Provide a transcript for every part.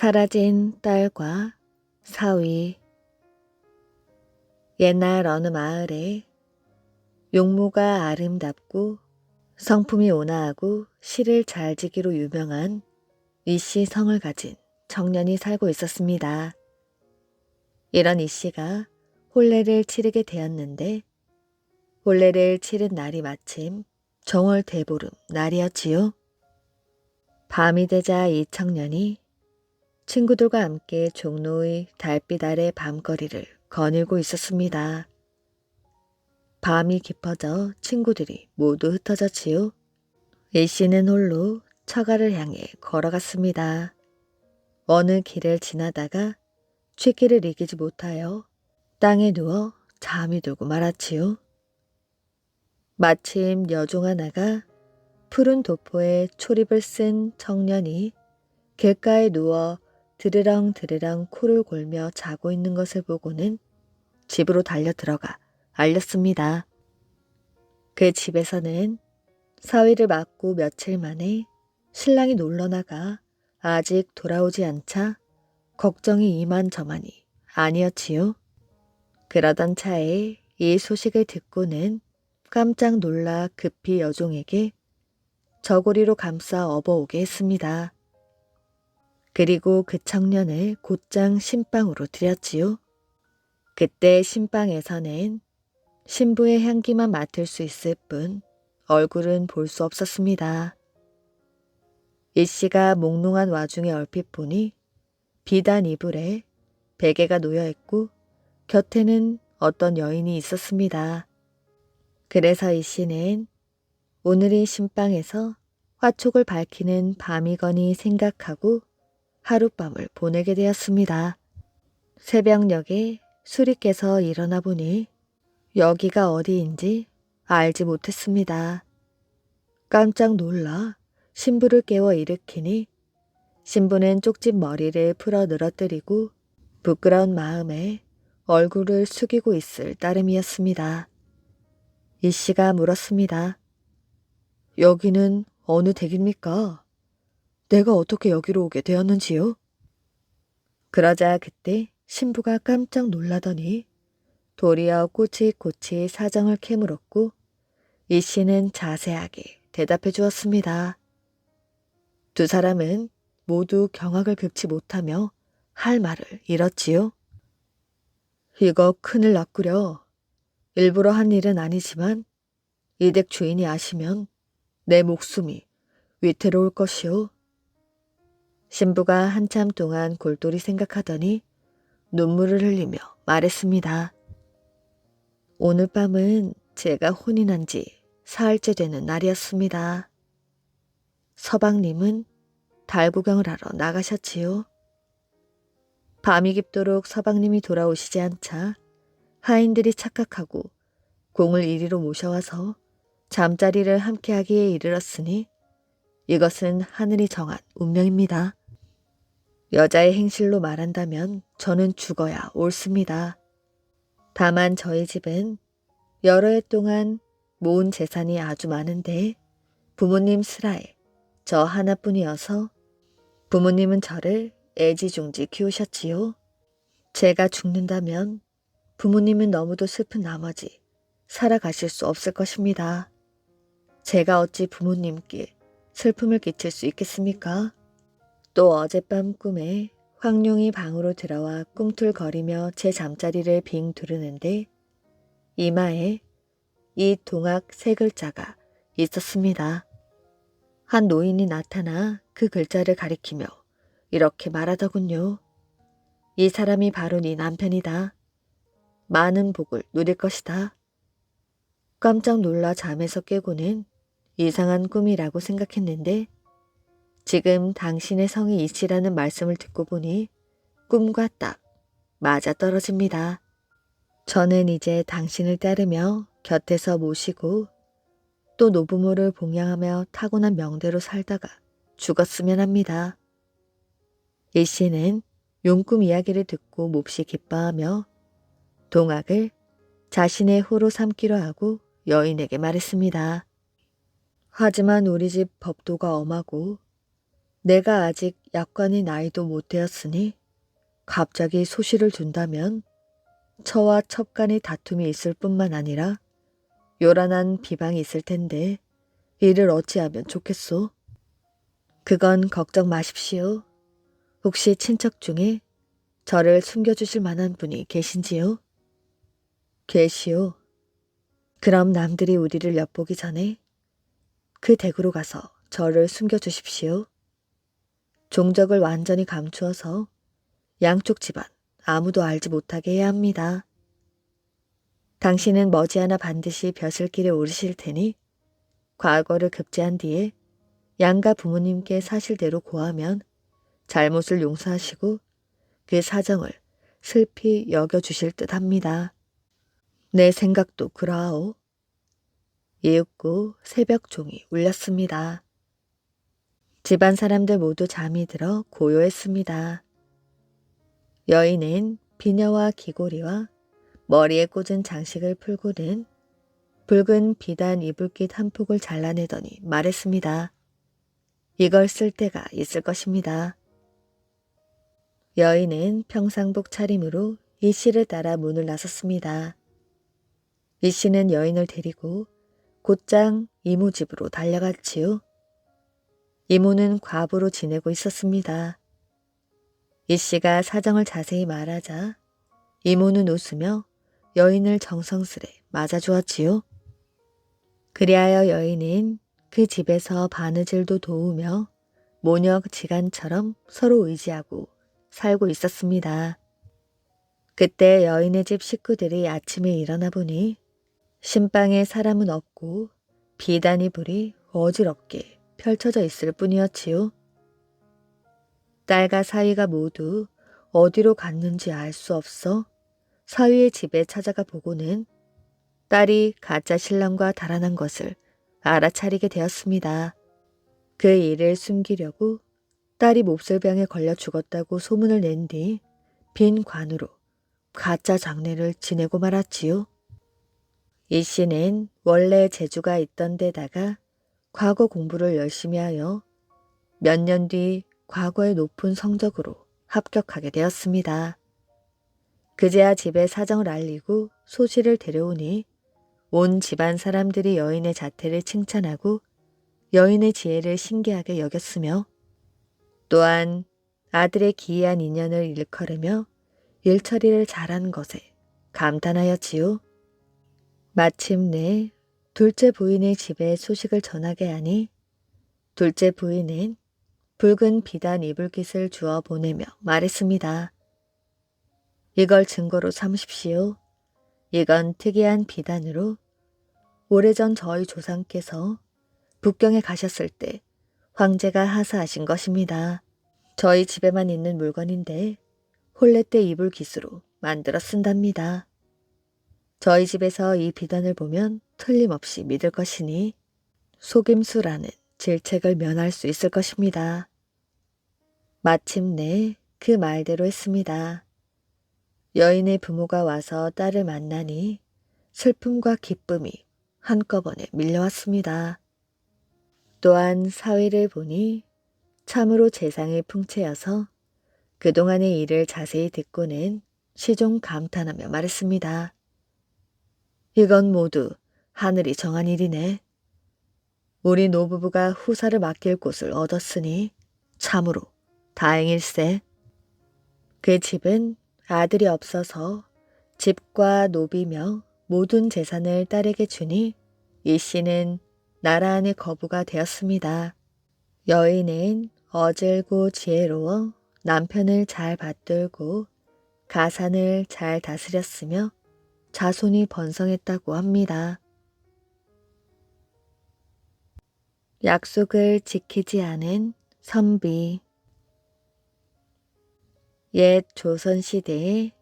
사라진 딸과 사위. 옛날 어느 마을에 용모가 아름답고 성품이 온화하고 시를 잘 지기로 유명한 이씨 성을 가진 청년이 살고 있었습니다. 이런 이씨가 혼례를 치르게 되었는데 혼례를 치른 날이 마침 정월 대보름 날이었지요. 밤이 되자 이 청년이 친구들과 함께 종로의 달빛 아래 밤거리를 거닐고 있었습니다. 밤이 깊어져 친구들이 모두 흩어졌지요. 이 씨는 홀로 처가를 향해 걸어갔습니다. 어느 길을 지나다가 취기를 이기지 못하여 땅에 누워 잠이 들고 말았지요. 마침 여종 하나가 푸른 도포에 초립을 쓴 청년이 길가에 누워 드르렁 드르렁 코를 골며 자고 있는 것을 보고는 집으로 달려 들어가 알렸습니다. 그 집에서는 사위를 맞고 며칠 만에 신랑이 놀러나가 아직 돌아오지 않자 걱정이 이만저만이 아니었지요. 그러던 차에 이 소식을 듣고는 깜짝 놀라 급히 여종에게 저고리로 감싸 업어오게 했습니다. 그리고 그 청년을 곧장 신방으로 들였지요. 그때 신방에서는 신부의 향기만 맡을 수 있을 뿐 얼굴은 볼 수 없었습니다. 이 씨가 몽롱한 와중에 얼핏 보니 비단 이불에 베개가 놓여있고 곁에는 어떤 여인이 있었습니다. 그래서 이 씨는 오늘이 신방에서 화촉을 밝히는 밤이거니 생각하고 하룻밤을 보내게 되었습니다. 새벽녘에 술이 깨서 일어나 보니 여기가 어디인지 알지 못했습니다. 깜짝 놀라 신부를 깨워 일으키니 신부는 쪽집 머리를 풀어 늘어뜨리고 부끄러운 마음에 얼굴을 숙이고 있을 따름이었습니다. 이 씨가 물었습니다. 여기는 어느 댁입니까? 내가 어떻게 여기로 오게 되었는지요? 그러자 그때 신부가 깜짝 놀라더니 도리어 꼬치꼬치 사정을 캐물었고 이 씨는 자세하게 대답해 주었습니다. 두 사람은 모두 경악을 금치 못하며 할 말을 잃었지요. 이거 큰일 났구려. 일부러 한 일은 아니지만 이 댁 주인이 아시면 내 목숨이 위태로울 것이오. 신부가 한참 동안 골똘히 생각하더니 눈물을 흘리며 말했습니다. 오늘 밤은 제가 혼이 난 지 사흘째 되는 날이었습니다. 서방님은 달 구경을 하러 나가셨지요. 밤이 깊도록 서방님이 돌아오시지 않자 하인들이 착각하고 공을 이리로 모셔와서 잠자리를 함께하기에 이르렀으니 이것은 하늘이 정한 운명입니다. 여자의 행실로 말한다면 저는 죽어야 옳습니다. 다만 저희 집은 여러 해 동안 모은 재산이 아주 많은데 부모님 슬하에 저 하나뿐이어서 부모님은 저를 애지중지 키우셨지요. 제가 죽는다면 부모님은 너무도 슬픈 나머지 살아가실 수 없을 것입니다. 제가 어찌 부모님께 슬픔을 끼칠 수 있겠습니까? 또 어젯밤 꿈에 황룡이 방으로 들어와 꿈틀거리며 제 잠자리를 빙 두르는데 이마에 이 동학 세 글자가 있었습니다. 한 노인이 나타나 그 글자를 가리키며 이렇게 말하더군요. 이 사람이 바로 네 남편이다. 많은 복을 누릴 것이다. 깜짝 놀라 잠에서 깨고는 이상한 꿈이라고 생각했는데 지금 당신의 성이 이씨라는 말씀을 듣고 보니 꿈과 딱 맞아떨어집니다. 저는 이제 당신을 따르며 곁에서 모시고 또 노부모를 봉양하며 타고난 명대로 살다가 죽었으면 합니다. 이 씨는 용꿈 이야기를 듣고 몹시 기뻐하며 동학을 자신의 호로 삼기로 하고 여인에게 말했습니다. 하지만 우리 집 법도가 엄하고 내가 아직 약관의 나이도 못 되었으니 갑자기 소시를 준다면 처와 첩 간의 다툼이 있을 뿐만 아니라 요란한 비방이 있을 텐데 이를 어찌하면 좋겠소? 그건 걱정 마십시오. 혹시 친척 중에 저를 숨겨주실 만한 분이 계신지요? 계시오. 그럼 남들이 우리를 엿보기 전에 그 댁으로 가서 저를 숨겨주십시오. 종적을 완전히 감추어서 양쪽 집안 아무도 알지 못하게 해야 합니다. 당신은 머지않아 반드시 벼슬길에 오르실 테니 과거를 급제한 뒤에 양가 부모님께 사실대로 고하면 잘못을 용서하시고 그 사정을 슬피 여겨주실 듯 합니다. 내 생각도 그러하오. 이윽고 새벽 종이 울렸습니다. 집안 사람들 모두 잠이 들어 고요했습니다. 여인은 비녀와 귀고리와 머리에 꽂은 장식을 풀고는 붉은 비단 이불깃 한 폭을 잘라내더니 말했습니다. 이걸 쓸 때가 있을 것입니다. 여인은 평상복 차림으로 이 씨를 따라 문을 나섰습니다. 이 씨는 여인을 데리고 곧장 이모 집으로 달려갔지요. 이모는 과부로 지내고 있었습니다. 이 씨가 사정을 자세히 말하자 이모는 웃으며 여인을 정성스레 맞아주었지요. 그리하여 여인은 그 집에서 바느질도 도우며 모녀 지간처럼 서로 의지하고 살고 있었습니다. 그때 여인의 집 식구들이 아침에 일어나 보니 신방에 사람은 없고 비단 이불이 어지럽게 펼쳐져 있을 뿐이었지요. 딸과 사위가 모두 어디로 갔는지 알 수 없어 사위의 집에 찾아가 보고는 딸이 가짜 신랑과 달아난 것을 알아차리게 되었습니다. 그 일을 숨기려고 딸이 몹쓸병에 걸려 죽었다고 소문을 낸 뒤 빈 관으로 가짜 장례를 지내고 말았지요. 이 씨는 원래 재주가 있던 데다가 과거 공부를 열심히 하여 몇 년 뒤 과거의 높은 성적으로 합격하게 되었습니다. 그제야 집에 사정을 알리고 소시를 데려오니 온 집안 사람들이 여인의 자태를 칭찬하고 여인의 지혜를 신기하게 여겼으며 또한 아들의 기이한 인연을 일컬으며 일처리를 잘한 것에 감탄하였지요. 마침내 둘째 부인의 집에 소식을 전하게 하니 둘째 부인은 붉은 비단 이불깃을 주어 보내며 말했습니다. 이걸 증거로 삼으십시오. 이건 특이한 비단으로 오래전 저희 조상께서 북경에 가셨을 때 황제가 하사하신 것입니다. 저희 집에만 있는 물건인데 혼례 때 이불 깃으로 만들어 쓴답니다. 저희 집에서 이 비단을 보면 틀림없이 믿을 것이니 속임수라는 질책을 면할 수 있을 것입니다. 마침내 그 말대로 했습니다. 여인의 부모가 와서 딸을 만나니 슬픔과 기쁨이 한꺼번에 밀려왔습니다. 또한 사위를 보니 참으로 재상의 풍채여서 그동안의 일을 자세히 듣고는 시종 감탄하며 말했습니다. 이건 모두 하늘이 정한 일이네. 우리 노부부가 후사를 맡길 곳을 얻었으니 참으로 다행일세. 그 집은 아들이 없어서 집과 노비며 모든 재산을 딸에게 주니 이 씨는 나라 안의 거부가 되었습니다. 여인은 어질고 지혜로워 남편을 잘 받들고 가산을 잘 다스렸으며 자손이 번성했다고 합니다. 약속을 지키지 않은 선비. 옛 조선시대에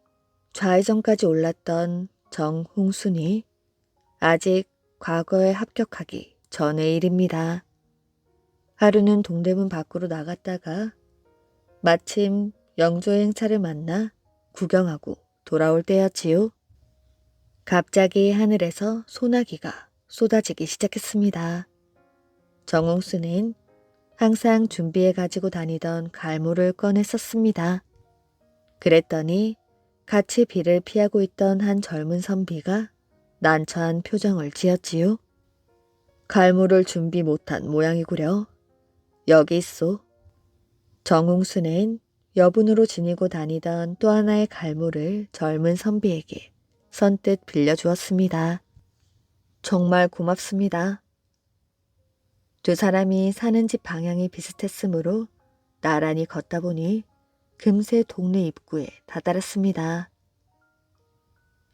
좌의정까지 올랐던 정홍순이 아직 과거에 합격하기 전의 일입니다. 하루는 동대문 밖으로 나갔다가 마침 영조행차를 만나 구경하고 돌아올 때였지요. 갑자기 하늘에서 소나기가 쏟아지기 시작했습니다. 정홍수는 항상 준비해 가지고 다니던 갈모를 꺼내 썼습니다. 그랬더니 같이 비를 피하고 있던 한 젊은 선비가 난처한 표정을 지었지요. 갈모를 준비 못한 모양이구려. 여기 있소. 정홍수는 여분으로 지니고 다니던 또 하나의 갈모를 젊은 선비에게 선뜻 빌려주었습니다. 정말 고맙습니다. 두 사람이 사는 집 방향이 비슷했으므로 나란히 걷다 보니 금세 동네 입구에 다다랐습니다.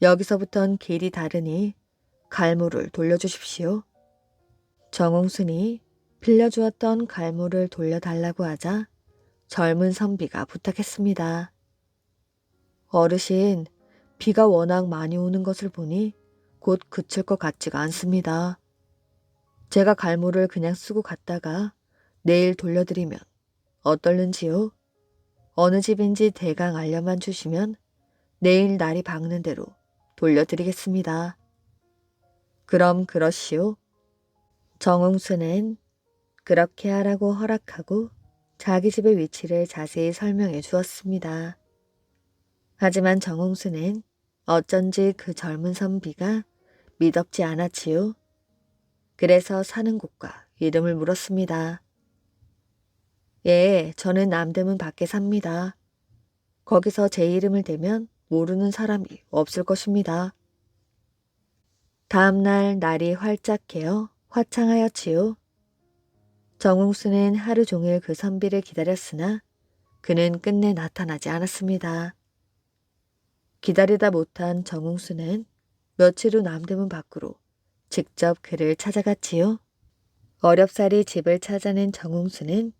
여기서부턴 길이 다르니 갈모를 돌려주십시오. 정홍순이 빌려주었던 갈모를 돌려달라고 하자 젊은 선비가 부탁했습니다. 어르신, 비가 워낙 많이 오는 것을 보니 곧 그칠 것 같지가 않습니다. 제가 갈모를 그냥 쓰고 갔다가 내일 돌려드리면 어떨는지요? 어느 집인지 대강 알려만 주시면 내일 날이 밝는 대로 돌려드리겠습니다. 그럼 그러시오. 정홍수는 그렇게 하라고 허락하고 자기 집의 위치를 자세히 설명해 주었습니다. 하지만 정홍수는 어쩐지 그 젊은 선비가 미덥지 않았지요. 그래서 사는 곳과 이름을 물었습니다. 예, 저는 남대문 밖에 삽니다. 거기서 제 이름을 대면 모르는 사람이 없을 것입니다. 다음 날 날이 활짝 개어 화창하였지요. 정홍수는 하루 종일 그 선비를 기다렸으나 그는 끝내 나타나지 않았습니다. 기다리다 못한 정홍수는 며칠 후 남대문 밖으로 직접 그를 찾아갔지요. 어렵사리 집을 찾아낸 정홍수는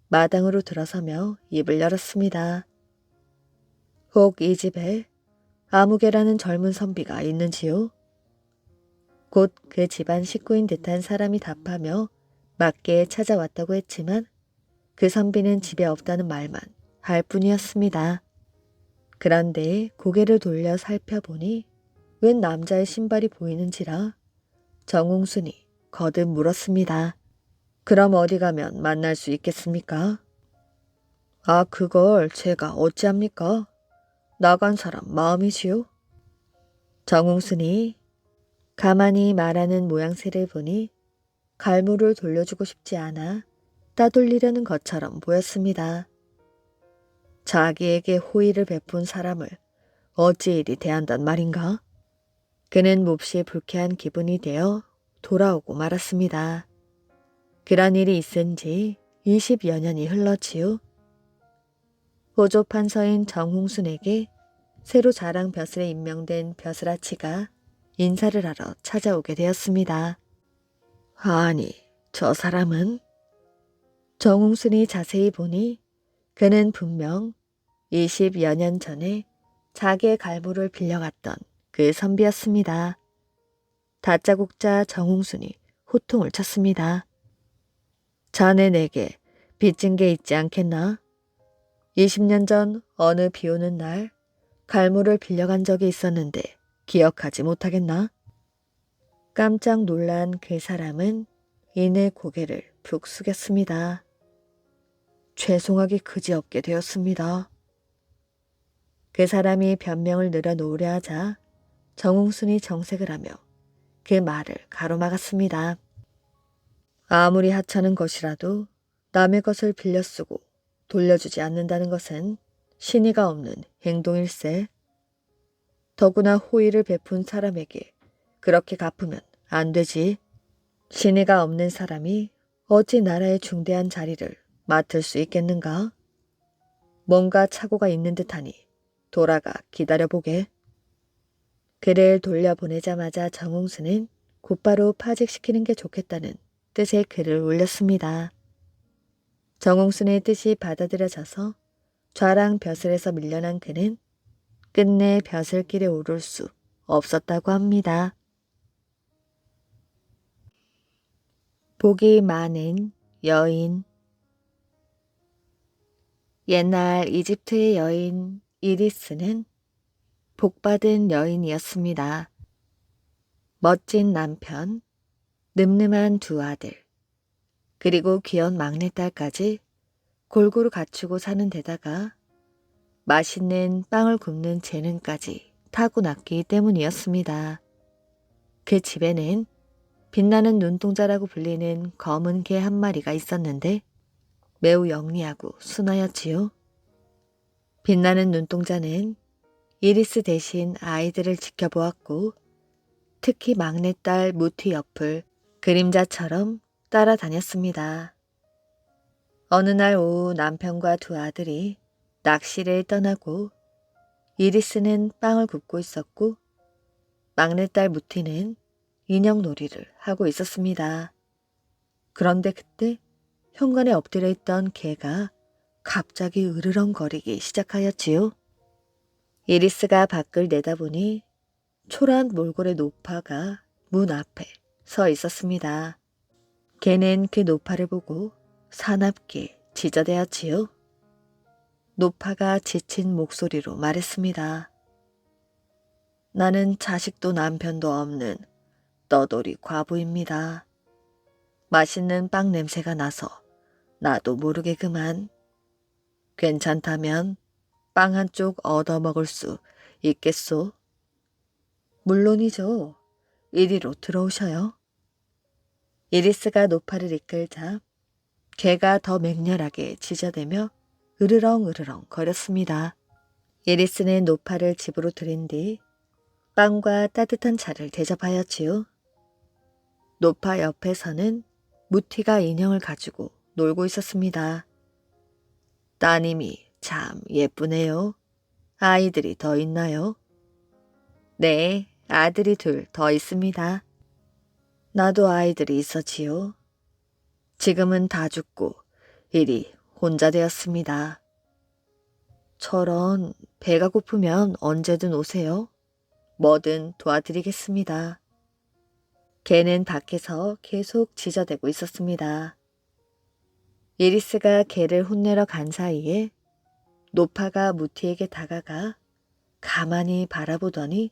마당으로 들어서며 입을 열었습니다. 혹 이 집에 아무개라는 젊은 선비가 있는지요? 곧 그 집안 식구인 듯한 사람이 답하며 맞게 찾아왔다고 했지만 그 선비는 집에 없다는 말만 할 뿐이었습니다. 그런데 고개를 돌려 살펴보니 웬 남자의 신발이 보이는지라 정홍순이 거듭 물었습니다. 그럼 어디 가면 만날 수 있겠습니까? 아, 그걸 제가 어찌합니까? 나간 사람 마음이시오? 정홍순이 가만히 말하는 모양새를 보니 갈모를 돌려주고 싶지 않아 따돌리려는 것처럼 보였습니다. 자기에게 호의를 베푼 사람을 어찌 이리 대한단 말인가? 그는 몹시 불쾌한 기분이 되어 돌아오고 말았습니다. 그런 일이 있은 지 20여 년이 흘렀지요. 호조 판서인 정홍순에게 새로 자랑 벼슬에 임명된 벼슬아치가 인사를 하러 찾아오게 되었습니다. 아니, 저 사람은? 정홍순이 자세히 보니 그는 분명 20여 년 전에 자기의 갈모를 빌려갔던 그 선비였습니다. 다짜고짜 정홍순이 호통을 쳤습니다. 자네 내게 빚진 게 있지 않겠나? 20년 전 어느 비 오는 날 갈모를 빌려간 적이 있었는데 기억하지 못하겠나? 깜짝 놀란 그 사람은 이내 고개를 푹 숙였습니다. 죄송하기 그지없게 되었습니다. 그 사람이 변명을 늘어놓으려 하자 정홍순이 정색을 하며 그 말을 가로막았습니다. 아무리 하찮은 것이라도 남의 것을 빌려 쓰고 돌려주지 않는다는 것은 신의가 없는 행동일세. 더구나 호의를 베푼 사람에게 그렇게 갚으면 안 되지. 신의가 없는 사람이 어찌 나라의 중대한 자리를 맡을 수 있겠는가? 뭔가 착오가 있는 듯하니 돌아가 기다려보게. 그를 돌려보내자마자 정홍수는 곧바로 파직시키는 게 좋겠다는 뜻의 글을 올렸습니다. 정홍순의 뜻이 받아들여져서 좌랑 벼슬에서 밀려난 그는 끝내 벼슬길에 오를 수 없었다고 합니다. 복이 많은 여인. 옛날 이집트의 여인 이리스는 복받은 여인이었습니다. 멋진 남편, 늠름한 두 아들, 그리고 귀여운 막내딸까지 골고루 갖추고 사는 데다가 맛있는 빵을 굽는 재능까지 타고났기 때문이었습니다. 그 집에는 빛나는 눈동자라고 불리는 검은 개 한 마리가 있었는데 매우 영리하고 순하였지요. 빛나는 눈동자는 이리스 대신 아이들을 지켜보았고 특히 막내딸 무티 옆을 그림자처럼 따라다녔습니다. 어느 날 오후 남편과 두 아들이 낚시를 떠나고 이리스는 빵을 굽고 있었고 막내딸 무티는 인형 놀이를 하고 있었습니다. 그런데 그때 현관에 엎드려 있던 개가 갑자기 으르렁거리기 시작하였지요. 이리스가 밖을 내다보니 초라한 몰골의 노파가 문 앞에 서 있었습니다. 개는 그 노파를 보고 사납게 지저대었지요. 노파가 지친 목소리로 말했습니다. 나는 자식도 남편도 없는 떠돌이 과부입니다. 맛있는 빵 냄새가 나서 나도 모르게 그만. 괜찮다면 빵 한 쪽 얻어먹을 수 있겠소? 물론이죠. 이리로 들어오셔요. 이리스가 노파를 이끌자 개가 더 맹렬하게 짖어대며 으르렁 거렸습니다. 이리스는 노파를 집으로 들인 뒤 빵과 따뜻한 차를 대접하였지요. 노파 옆에서는 무티가 인형을 가지고 놀고 있었습니다. 따님이 참 예쁘네요. 아이들이 더 있나요? 네, 아들이 둘 더 있습니다. 나도 아이들이 있었지요. 지금은 다 죽고 일이 혼자 되었습니다. 저런 배가 고프면 언제든 오세요. 뭐든 도와드리겠습니다. 개는 밖에서 계속 짖어대고 있었습니다. 이리스가 개를 혼내러 간 사이에 노파가 무티에게 다가가 가만히 바라보더니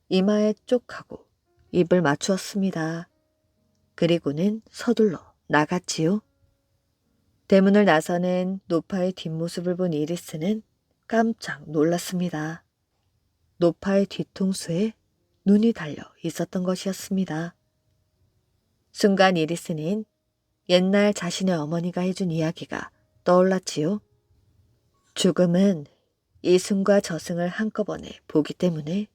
이마에 쪽 하고 입을 맞추었습니다. 그리고는 서둘러 나갔지요. 대문을 나서는 노파의 뒷모습을 본 이리스는 깜짝 놀랐습니다. 노파의 뒤통수에 눈이 달려 있었던 것이었습니다. 순간 이리스는 옛날 자신의 어머니가 해준 이야기가 떠올랐지요. 죽음은 이승과 저승을 한꺼번에 보기 때문에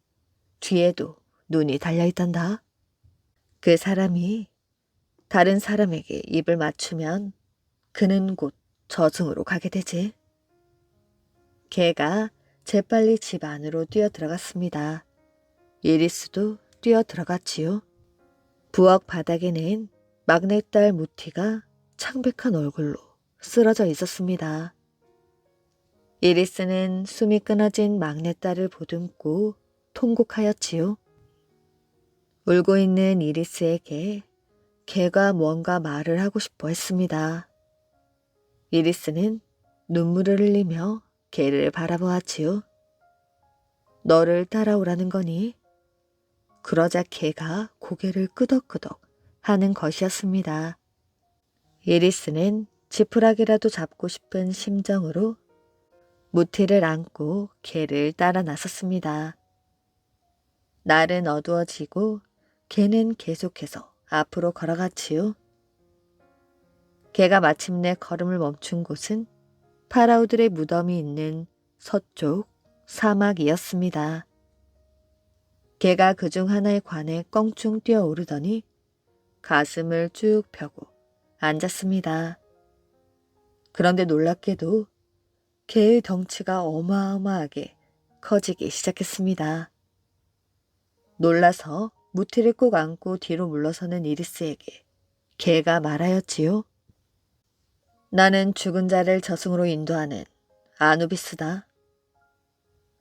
뒤에도 눈이 달려있단다. 그 사람이 다른 사람에게 입을 맞추면 그는 곧 저승으로 가게 되지. 개가 재빨리 집 안으로 뛰어 들어갔습니다. 이리스도 뛰어 들어갔지요. 부엌 바닥에는 막내딸 무티가 창백한 얼굴로 쓰러져 있었습니다. 이리스는 숨이 끊어진 막내딸을 보듬고 통곡하였지요. 울고 있는 이리스에게 개가 뭔가 말을 하고 싶어 했습니다. 이리스는 눈물을 흘리며 개를 바라보았지요. 너를 따라오라는 거니? 그러자 개가 고개를 끄덕끄덕 하는 것이었습니다. 이리스는 지푸라기라도 잡고 싶은 심정으로 무티를 안고 개를 따라 나섰습니다. 날은 어두워지고 개는 계속해서 앞으로 걸어갔지요. 개가 마침내 걸음을 멈춘 곳은 파라오들의 무덤이 있는 서쪽 사막이었습니다. 개가 그중 하나의 관에 껑충 뛰어오르더니 가슴을 쭉 펴고 앉았습니다. 그런데 놀랍게도 개의 덩치가 어마어마하게 커지기 시작했습니다. 놀라서 무티를 꼭 안고 뒤로 물러서는 이리스에게 개가 말하였지요. 나는 죽은 자를 저승으로 인도하는 아누비스다.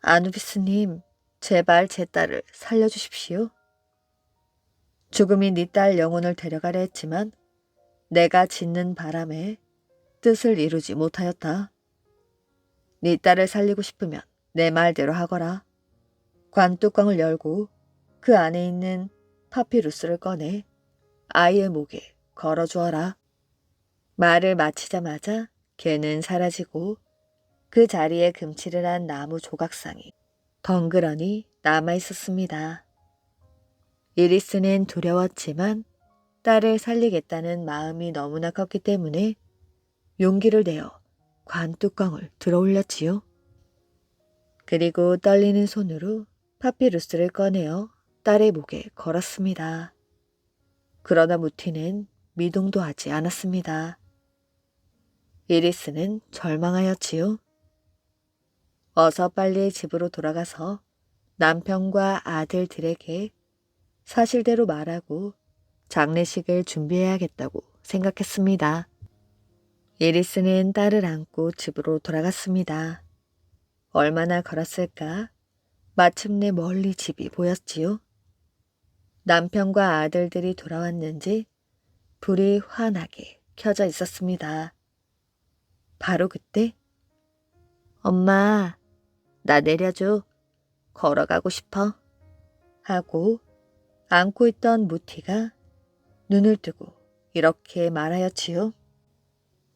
아누비스님, 제발 제 딸을 살려주십시오. 죽음이 네 딸 영혼을 데려가려 했지만 내가 짓는 바람에 뜻을 이루지 못하였다. 네 딸을 살리고 싶으면 내 말대로 하거라. 관 뚜껑을 열고 그 안에 있는 파피루스를 꺼내 아이의 목에 걸어주어라. 말을 마치자마자 개는 사라지고 그 자리에 금칠을 한 나무 조각상이 덩그러니 남아 있었습니다. 이리스는 두려웠지만 딸을 살리겠다는 마음이 너무나 컸기 때문에 용기를 내어 관뚜껑을 들어 올렸지요. 그리고 떨리는 손으로 파피루스를 꺼내어 딸의 목에 걸었습니다. 그러나 무티는 미동도 하지 않았습니다. 이리스는 절망하였지요. 어서 빨리 집으로 돌아가서 남편과 아들들에게 사실대로 말하고 장례식을 준비해야겠다고 생각했습니다. 이리스는 딸을 안고 집으로 돌아갔습니다. 얼마나 걸었을까? 마침내 멀리 집이 보였지요. 남편과 아들들이 돌아왔는지 불이 환하게 켜져 있었습니다. 바로 그때 엄마, 나 내려줘. 걸어가고 싶어. 하고 안고 있던 무티가 눈을 뜨고 이렇게 말하였지요.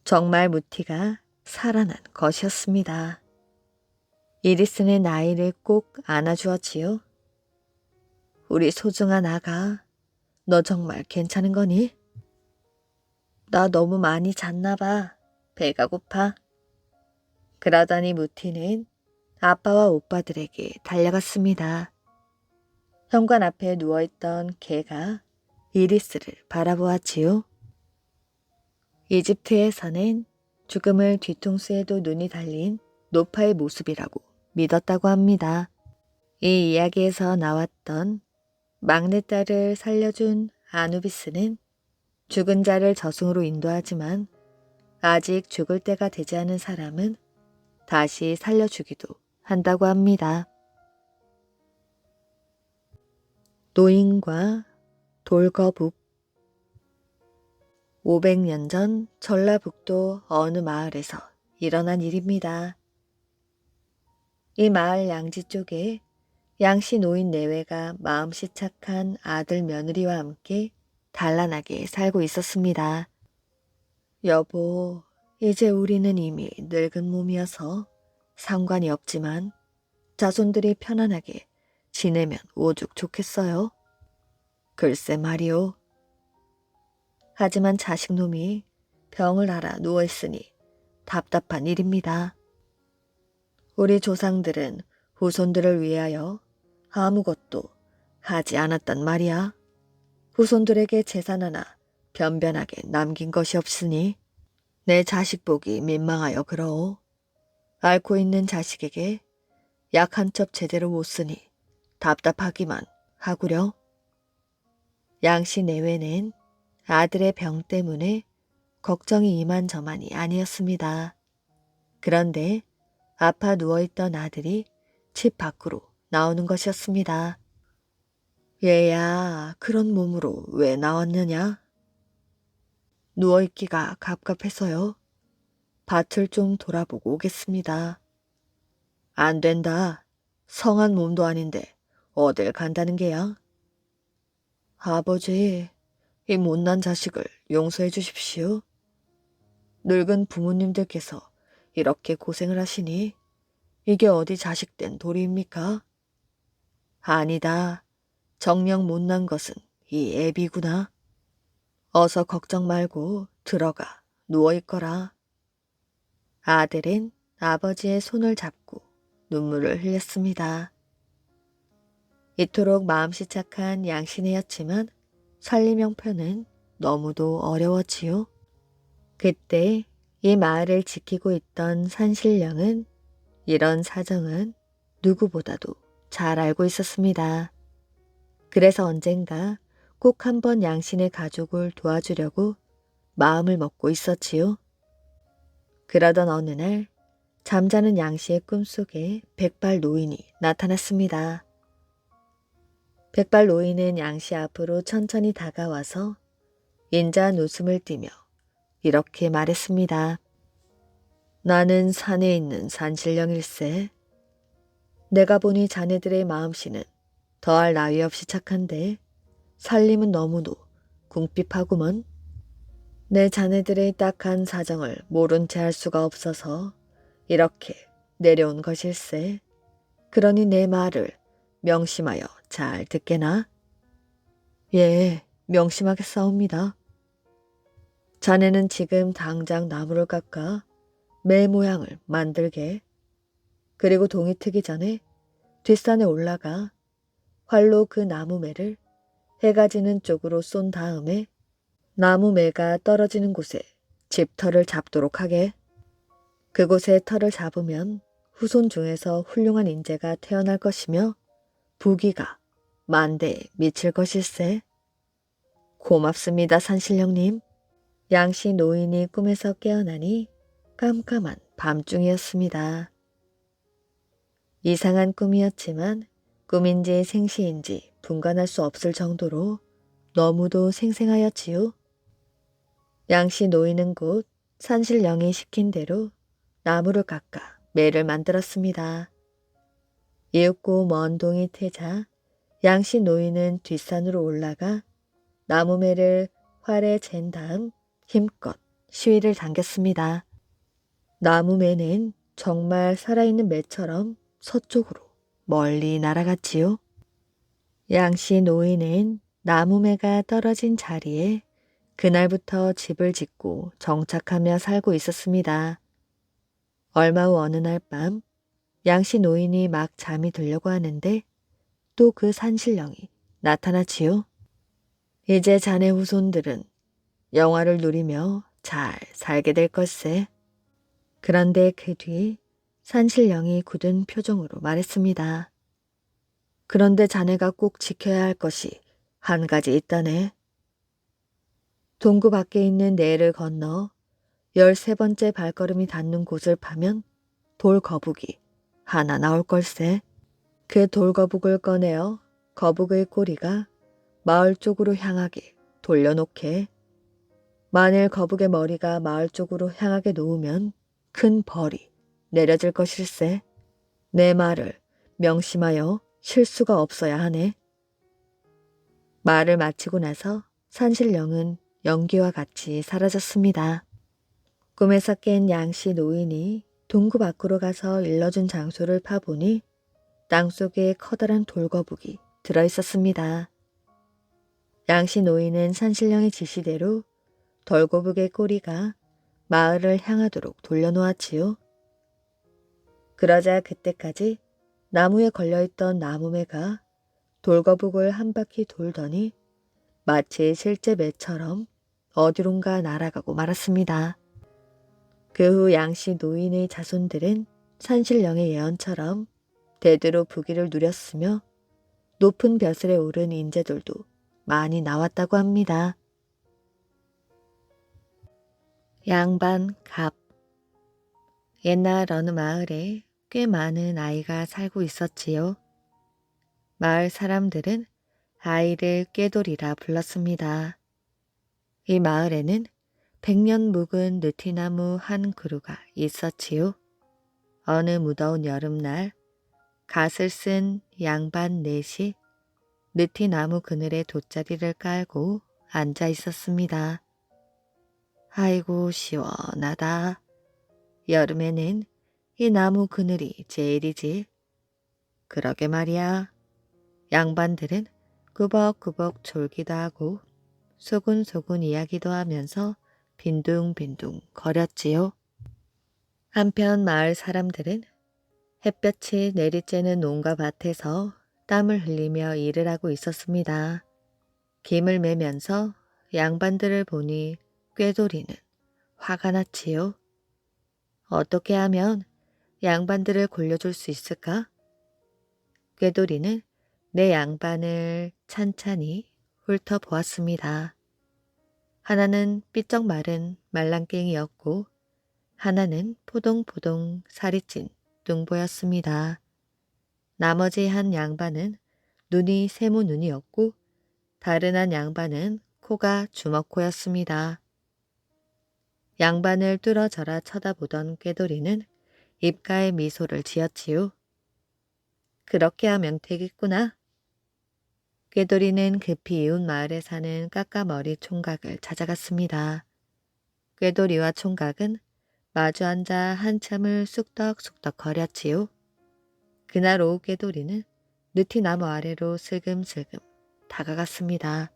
정말 무티가 살아난 것이었습니다. 이리스는 아이를 꼭 안아주었지요. 우리 소중한 아가, 너 정말 괜찮은 거니? 나 너무 많이 잤나 봐. 배가 고파. 그러더니 무티는 아빠와 오빠들에게 달려갔습니다. 현관 앞에 누워있던 개가 이리스를 바라보았지요. 이집트에서는 죽음을 뒤통수에도 눈이 달린 노파의 모습이라고 믿었다고 합니다. 이 이야기에서 나왔던 막내딸을 살려준 아누비스는 죽은 자를 저승으로 인도하지만 아직 죽을 때가 되지 않은 사람은 다시 살려주기도 한다고 합니다. 노인과 돌거북. 500년 전 전라북도 어느 마을에서 일어난 일입니다. 이 마을 양지 쪽에 양씨 노인 내외가 마음씨 착한 아들 며느리와 함께 단란하게 살고 있었습니다. 여보, 이제 우리는 이미 늙은 몸이어서 상관이 없지만 자손들이 편안하게 지내면 오죽 좋겠어요. 글쎄 말이오. 하지만 자식놈이 병을 앓아 누워있으니 답답한 일입니다. 우리 조상들은 후손들을 위하여 아무것도 하지 않았단 말이야. 후손들에게 재산 하나 변변하게 남긴 것이 없으니 내 자식 보기 민망하여 그러오. 앓고 있는 자식에게 약 한 첩 제대로 못 쓰니 답답하기만 하구려. 양씨 내외는 아들의 병 때문에 걱정이 이만저만이 아니었습니다. 그런데 아파 누워있던 아들이 집 밖으로 나오는 것이었습니다. 얘야, 그런 몸으로 왜 나왔느냐? 누워있기가 갑갑해서요. 밭을 좀 돌아보고 오겠습니다. 안 된다. 성한 몸도 아닌데 어딜 간다는 게야? 아버지, 이 못난 자식을 용서해 주십시오. 늙은 부모님들께서 이렇게 고생을 하시니 이게 어디 자식된 도리입니까? 아니다. 정녕 못난 것은 이 애비구나. 어서 걱정 말고 들어가 누워있거라. 아들은 아버지의 손을 잡고 눈물을 흘렸습니다. 이토록 마음씨 착한 양신이었지만 살림 형편은 너무도 어려웠지요. 그때 이 마을을 지키고 있던 산신령은 이런 사정은 누구보다도 잘 알고 있었습니다. 그래서 언젠가 꼭 한번 양신의 가족을 도와주려고 마음을 먹고 있었지요. 그러던 어느 날 잠자는 양씨의 꿈속에 백발 노인이 나타났습니다. 백발 노인은 양씨 앞으로 천천히 다가와서 인자한 웃음을 띠며 이렇게 말했습니다. 나는 산에 있는 산신령일세. 내가 보니 자네들의 마음씨는 더할 나위 없이 착한데 살림은 너무도 궁핍하구먼. 내 자네들의 딱한 사정을 모른 채 할 수가 없어서 이렇게 내려온 것일세. 그러니 내 말을 명심하여 잘 듣게나. 예, 명심하겠사옵니다. 자네는 지금 당장 나무를 깎아 매 모양을 만들게. 그리고 동이 트기 전에 뒷산에 올라가 활로 그 나무 매를 해가 지는 쪽으로 쏜 다음에 나무 매가 떨어지는 곳에 집터를 잡도록 하게. 그곳에 터를 잡으면 후손 중에서 훌륭한 인재가 태어날 것이며 부귀가 만대에 미칠 것일세. 고맙습니다, 산신령님. 양씨 노인이 꿈에서 깨어나니 깜깜한 밤중이었습니다. 이상한 꿈이었지만 꿈인지 생시인지 분간할 수 없을 정도로 너무도 생생하였지요. 양씨 노인은 곧 산신령이 시킨 대로 나무를 깎아 매를 만들었습니다. 이윽고 먼 동이 트자 양씨 노인은 뒷산으로 올라가 나무매를 활에 잰 다음 힘껏 시위를 당겼습니다. 나무매는 정말 살아있는 매처럼 서쪽으로 멀리 날아갔지요. 양씨 노인은 나무매가 떨어진 자리에 그날부터 집을 짓고 정착하며 살고 있었습니다. 얼마 후 어느 날 밤 양씨 노인이 막 잠이 들려고 하는데 또 그 산신령이 나타났지요. 이제 자네 후손들은 영화를 누리며 잘 살게 될 것세. 그런데 그 뒤 산신령이 굳은 표정으로 말했습니다. 그런데 자네가 꼭 지켜야 할 것이 한 가지 있다네. 동구 밖에 있는 내를 건너 13번째 발걸음이 닿는 곳을 파면 돌거북이 하나 나올 걸세. 그 돌거북을 꺼내어 거북의 꼬리가 마을 쪽으로 향하게 돌려놓게. 만일 거북의 머리가 마을 쪽으로 향하게 놓으면 큰 벌이 내려질 것일세. 내 말을 명심하여 실수가 없어야 하네. 말을 마치고 나서 산신령은 연기와 같이 사라졌습니다. 꿈에서 깬 양씨 노인이 동구 밖으로 가서 일러준 장소를 파보니 땅속에 커다란 돌거북이 들어있었습니다. 양씨 노인은 산신령의 지시대로 돌거북의 꼬리가 마을을 향하도록 돌려놓았지요. 그러자 그때까지 나무에 걸려있던 나무매가 돌거북을 한 바퀴 돌더니 마치 실제 매처럼 어디론가 날아가고 말았습니다. 그 후 양씨 노인의 자손들은 산신령의 예언처럼 대대로 부귀를 누렸으며 높은 벼슬에 오른 인재들도 많이 나왔다고 합니다. 양반갑. 옛날 어느 마을에 꽤 많은 아이가 살고 있었지요. 마을 사람들은 아이를 꾀돌이라 불렀습니다. 이 마을에는 100년 묵은 느티나무 한 그루가 있었지요. 어느 무더운 여름날 갓을 쓴 양반 넷이 느티나무 그늘에 돗자리를 깔고 앉아 있었습니다. 아이고 시원하다. 여름에는 이 나무 그늘이 제일이지. 그러게 말이야. 양반들은 꾸벅꾸벅 졸기도 하고 소근소근 이야기도 하면서 빈둥빈둥 거렸지요. 한편 마을 사람들은 햇볕이 내리쬐는 농가 밭에서 땀을 흘리며 일을 하고 있었습니다. 김을 매면서 양반들을 보니 꾀돌이는 화가 났지요. 어떻게 하면 양반들을 골려줄 수 있을까? 꾀돌이는 내 양반을 찬찬히 훑어보았습니다. 하나는 삐쩍 마른 말랑깽이였고 하나는 포동포동 살이 찐 뚱보였습니다. 나머지 한 양반은 눈이 세모 눈이었고 다른 한 양반은 코가 주먹코였습니다. 양반을 뚫어져라 쳐다보던 꾀돌이는 입가에 미소를 지었지요. 그렇게 하면 되겠구나. 꾀돌이는 급히 이웃 마을에 사는 까까머리 총각을 찾아갔습니다. 꾀돌이와 총각은 마주 앉아 한참을 쑥덕쑥덕 거렸지요. 그날 오후 꾀돌이는 느티나무 아래로 슬금슬금 다가갔습니다.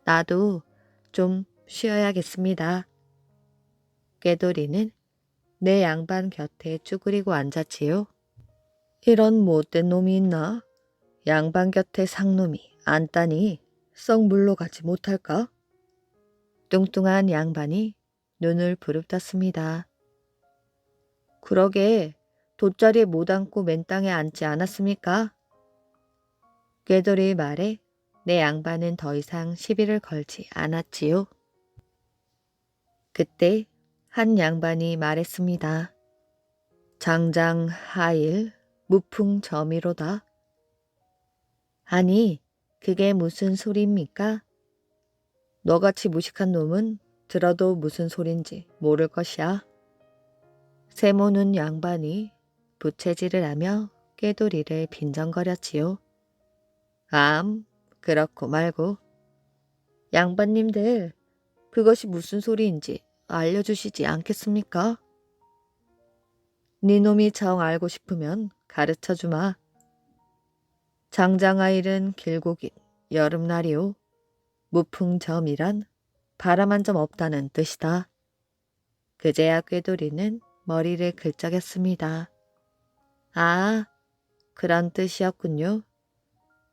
나도 좀 쉬어야겠습니다. 꾀돌이는 내 양반 곁에 쭈그리고 앉았지요. 이런 못된 놈이 있나? 양반 곁에 상놈이 앉다니 썩 물러가지 못할까? 뚱뚱한 양반이 눈을 부릅떴습니다. 그러게 돗자리에 못 앉고 맨 땅에 앉지 않았습니까? 꾀돌이 말에 내 양반은 더 이상 시비를 걸지 않았지요. 그때 한 양반이 말했습니다. 장장 하일 무풍점이로다. 아니 그게 무슨 소리입니까? 너같이 무식한 놈은 들어도 무슨 소린지 모를 것이야. 세모눈 양반이 부채질을 하며 꾀돌이를 빈정거렸지요. 그렇고 말고. 양반님들 그것이 무슨 소리인지 알려주시지 않겠습니까? 니놈이 정 알고 싶으면 가르쳐주마. 장장하일은 길고 긴 여름날이오. 무풍점이란 바람 한 점 없다는 뜻이다. 그제야 꾀돌이는 머리를 긁적였습니다. 아, 그런 뜻이었군요.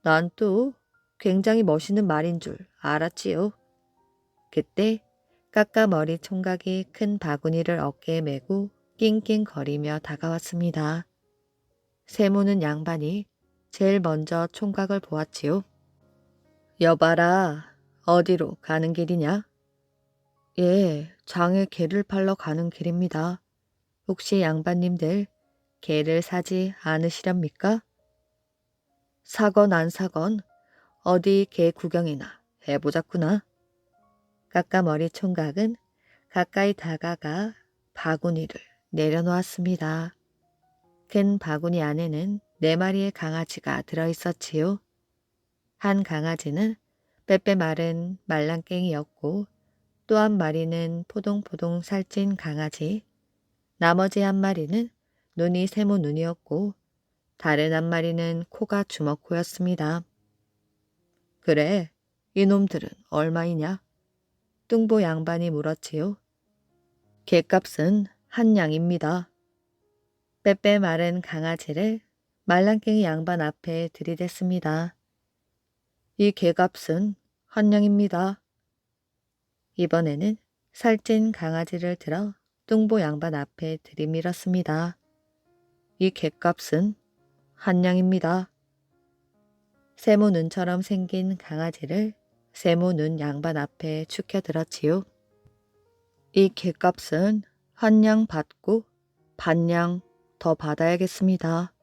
난 또 굉장히 멋있는 말인 줄 알았지요. 그때 까까머리 총각이 큰 바구니를 어깨에 메고 낑낑거리며 다가왔습니다. 세모는 양반이 제일 먼저 총각을 보았지요. 여봐라, 어디로 가는 길이냐? 예, 장에 개를 팔러 가는 길입니다. 혹시 양반님들 개를 사지 않으시렵니까? 사건 안 사건 어디 개 구경이나 해보자꾸나. 까까머리 총각은 가까이 다가가 바구니를 내려놓았습니다. 큰 바구니 안에는 4마리의 강아지가 들어있었지요. 한 강아지는 빼빼 마른 말랑깽이였고 또 한 마리는 포동포동 살찐 강아지, 나머지 한 마리는 눈이 세모 눈이었고 다른 한 마리는 코가 주먹코였습니다. 그래, 이놈들은 얼마이냐? 뚱보 양반이 물었지요. 개값은 한 냥입니다. 빼빼 마른 강아지를 말랑깽이 양반 앞에 들이댔습니다. 이 개값은 한 냥입니다. 이번에는 살찐 강아지를 들어 뚱보 양반 앞에 들이밀었습니다. 이 개값은 한 냥입니다. 세모 눈처럼 생긴 강아지를 세모 눈 양반 앞에 축혀들었지요. 이 개값은 한 냥 받고 반냥 더 받아야겠습니다.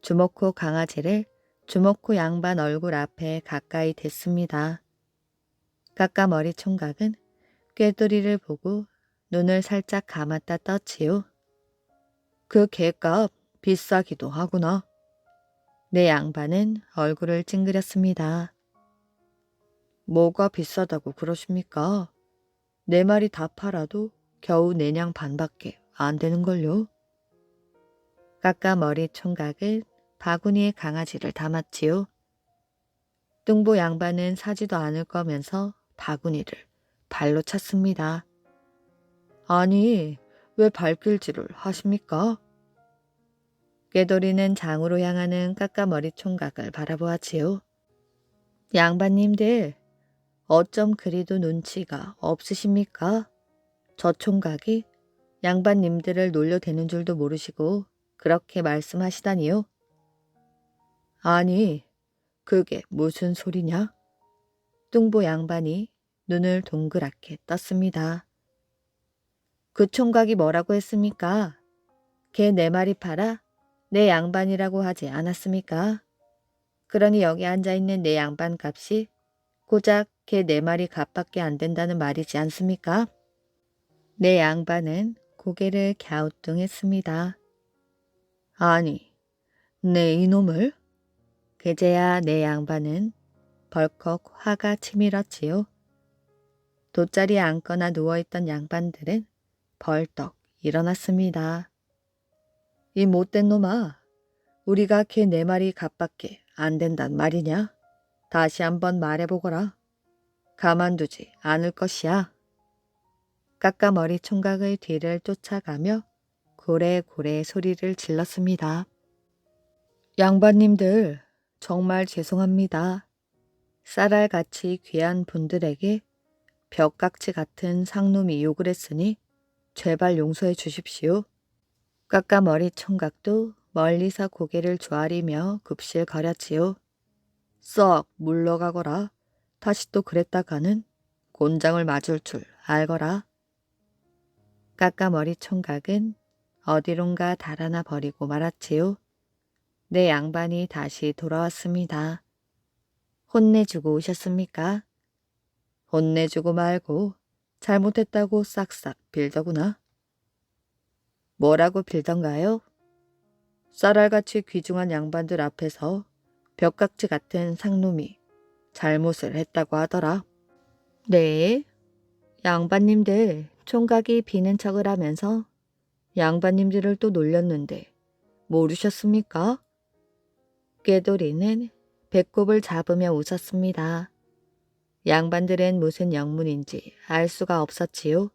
주먹코 강아지를 주먹코 양반 얼굴 앞에 가까이 댔습니다. 까까머리 총각은 꾀돌이를 보고 눈을 살짝 감았다 떴지요. 그 개값 비싸기도 하구나. 내 양반은 얼굴을 찡그렸습니다. 뭐가 비싸다고 그러십니까? 4마리 다 팔아도 겨우 4냥 반밖에 안 되는걸요. 까까머리 총각은 바구니에 강아지를 담았지요. 뚱보 양반은 사지도 않을 거면서 바구니를 발로 찼습니다. 아니, 왜 발길질을 하십니까? 꾀돌이는 장으로 향하는 까까머리 총각을 바라보았지요. 양반님들, 어쩜 그리도 눈치가 없으십니까? 저 총각이 양반님들을 놀려대는 줄도 모르시고 그렇게 말씀하시다니요. 아니, 그게 무슨 소리냐? 뚱보 양반이 눈을 동그랗게 떴습니다. 그 총각이 뭐라고 했습니까? 개 4마리 팔아 내 양반이라고 하지 않았습니까? 그러니 여기 앉아있는 내 양반 값이 고작 개 4마리 값밖에 안 된다는 말이지 않습니까? 내 양반은 고개를 갸우뚱했습니다. 아니, 내 이놈을? 그제야 내 양반은 벌컥 화가 치밀었지요. 돗자리에 앉거나 누워있던 양반들은 벌떡 일어났습니다. 이 못된 놈아, 우리가 걔 4마리 값밖에 안 된단 말이냐? 다시 한번 말해보거라. 가만두지 않을 것이야. 까까머리 총각의 뒤를 쫓아가며 고래고래 소리를 질렀습니다. 양반님들, 정말 죄송합니다. 쌀알같이 귀한 분들에게 벽깍지 같은 상놈이 욕을 했으니 제발 용서해 주십시오. 까까머리 총각도 멀리서 고개를 조아리며 굽실거렸지요. 썩 물러가거라. 다시 또 그랬다가는 곤장을 맞을 줄 알거라. 까까머리 총각은 어디론가 달아나 버리고 말았지요. 내 양반이 다시 돌아왔습니다. 혼내주고 오셨습니까? 혼내주고 말고 잘못했다고 싹싹 빌더구나. 뭐라고 빌던가요? 쌀알같이 귀중한 양반들 앞에서 벽깍지 같은 상놈이 잘못을 했다고 하더라. 네, 양반님들 총각이 비는 척을 하면서 양반님들을 또 놀렸는데 모르셨습니까? 꾀돌이는 배꼽을 잡으며 웃었습니다. 양반들은 무슨 영문인지 알 수가 없었지요.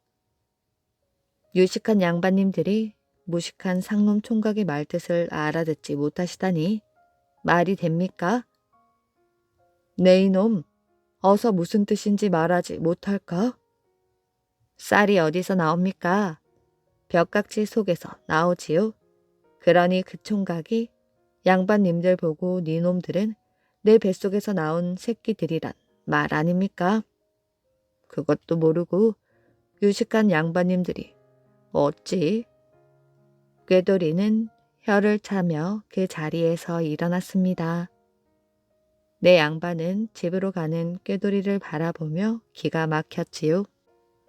유식한 양반님들이 무식한 상놈 총각의 말뜻을 알아듣지 못하시다니 말이 됩니까? 네 이놈, 어서 무슨 뜻인지 말하지 못할까? 쌀이 어디서 나옵니까? 벽깍지 속에서 나오지요. 그러니 그 총각이 양반님들 보고 니놈들은 내 뱃속에서 나온 새끼들이란 말 아닙니까? 그것도 모르고 유식한 양반님들이 어찌? 꾀돌이는 혀를 차며 그 자리에서 일어났습니다. 내 양반은 집으로 가는 꾀돌이를 바라보며 기가 막혔지요.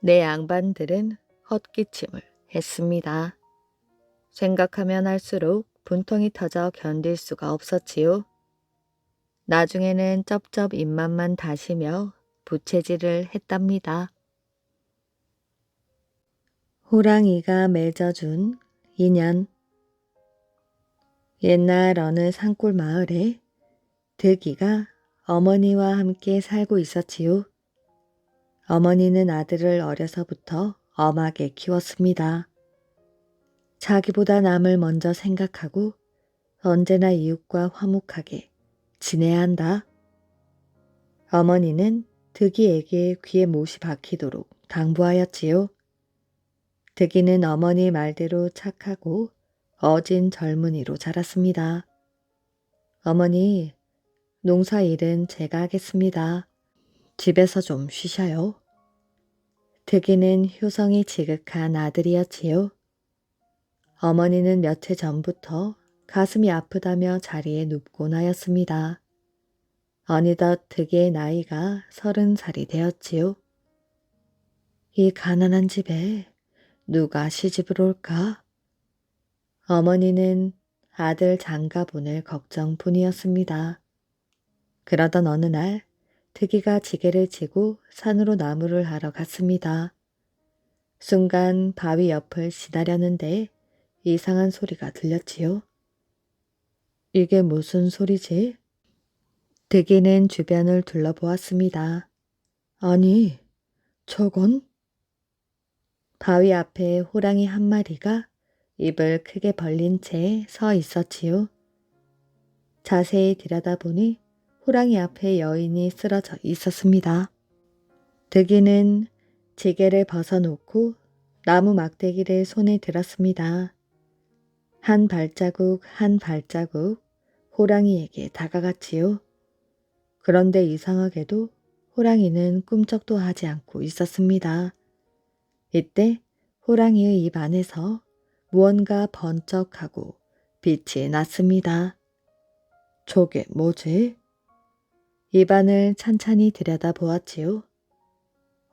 내 양반들은 헛기침을 했습니다. 생각하면 할수록 분통이 터져 견딜 수가 없었지요. 나중에는 쩝쩝 입맛만 다시며 부채질을 했답니다. 호랑이가 맺어준 인연. 옛날 어느 산골 마을에 득이가 어머니와 함께 살고 있었지요. 어머니는 아들을 어려서부터 엄하게 키웠습니다. 자기보다 남을 먼저 생각하고 언제나 이웃과 화목하게 지내야 한다. 어머니는 득이에게 귀에 못이 박히도록 당부하였지요. 득이는 어머니 말대로 착하고 어진 젊은이로 자랐습니다. 어머니, 농사 일은 제가 하겠습니다. 집에서 좀 쉬셔요. 득이는 효성이 지극한 아들이었지요. 어머니는 몇 해 전부터 가슴이 아프다며 자리에 눕곤 하였습니다. 어느덧 득이의 나이가 30살이 되었지요. 이 가난한 집에 누가 시집을 올까? 어머니는 아들 장가보낼 걱정뿐이었습니다. 그러던 어느 날 득이가 지게를 지고 산으로 나무를 하러 갔습니다. 순간 바위 옆을 지나려는데 이상한 소리가 들렸지요. 이게 무슨 소리지? 득이는 주변을 둘러보았습니다. 아니, 저건? 바위 앞에 호랑이 한 마리가 입을 크게 벌린 채 서 있었지요. 자세히 들여다보니 호랑이 앞에 여인이 쓰러져 있었습니다. 득이는 지게를 벗어놓고 나무 막대기를 손에 들었습니다. 한 발자국 한 발자국 호랑이에게 다가갔지요. 그런데 이상하게도 호랑이는 꿈쩍도 하지 않고 있었습니다. 이때 호랑이의 입 안에서 무언가 번쩍하고 빛이 났습니다. 저게 뭐지? 입안을 찬찬히 들여다보았지요.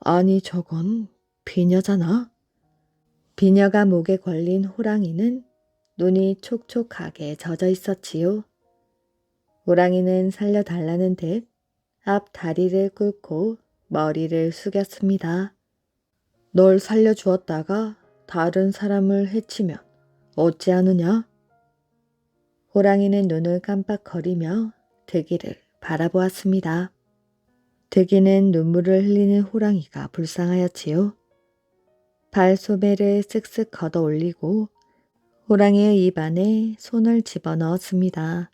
아니 저건 비녀잖아. 비녀가 목에 걸린 호랑이는 눈이 촉촉하게 젖어 있었지요. 호랑이는 살려달라는 듯 앞 다리를 꿇고 머리를 숙였습니다. 널 살려주었다가 다른 사람을 해치면 어찌하느냐? 호랑이는 눈을 깜빡거리며 득이를 바라보았습니다. 득이는 눈물을 흘리는 호랑이가 불쌍하였지요. 발소매를 쓱쓱 걷어 올리고 호랑이의 입 안에 손을 집어넣었습니다.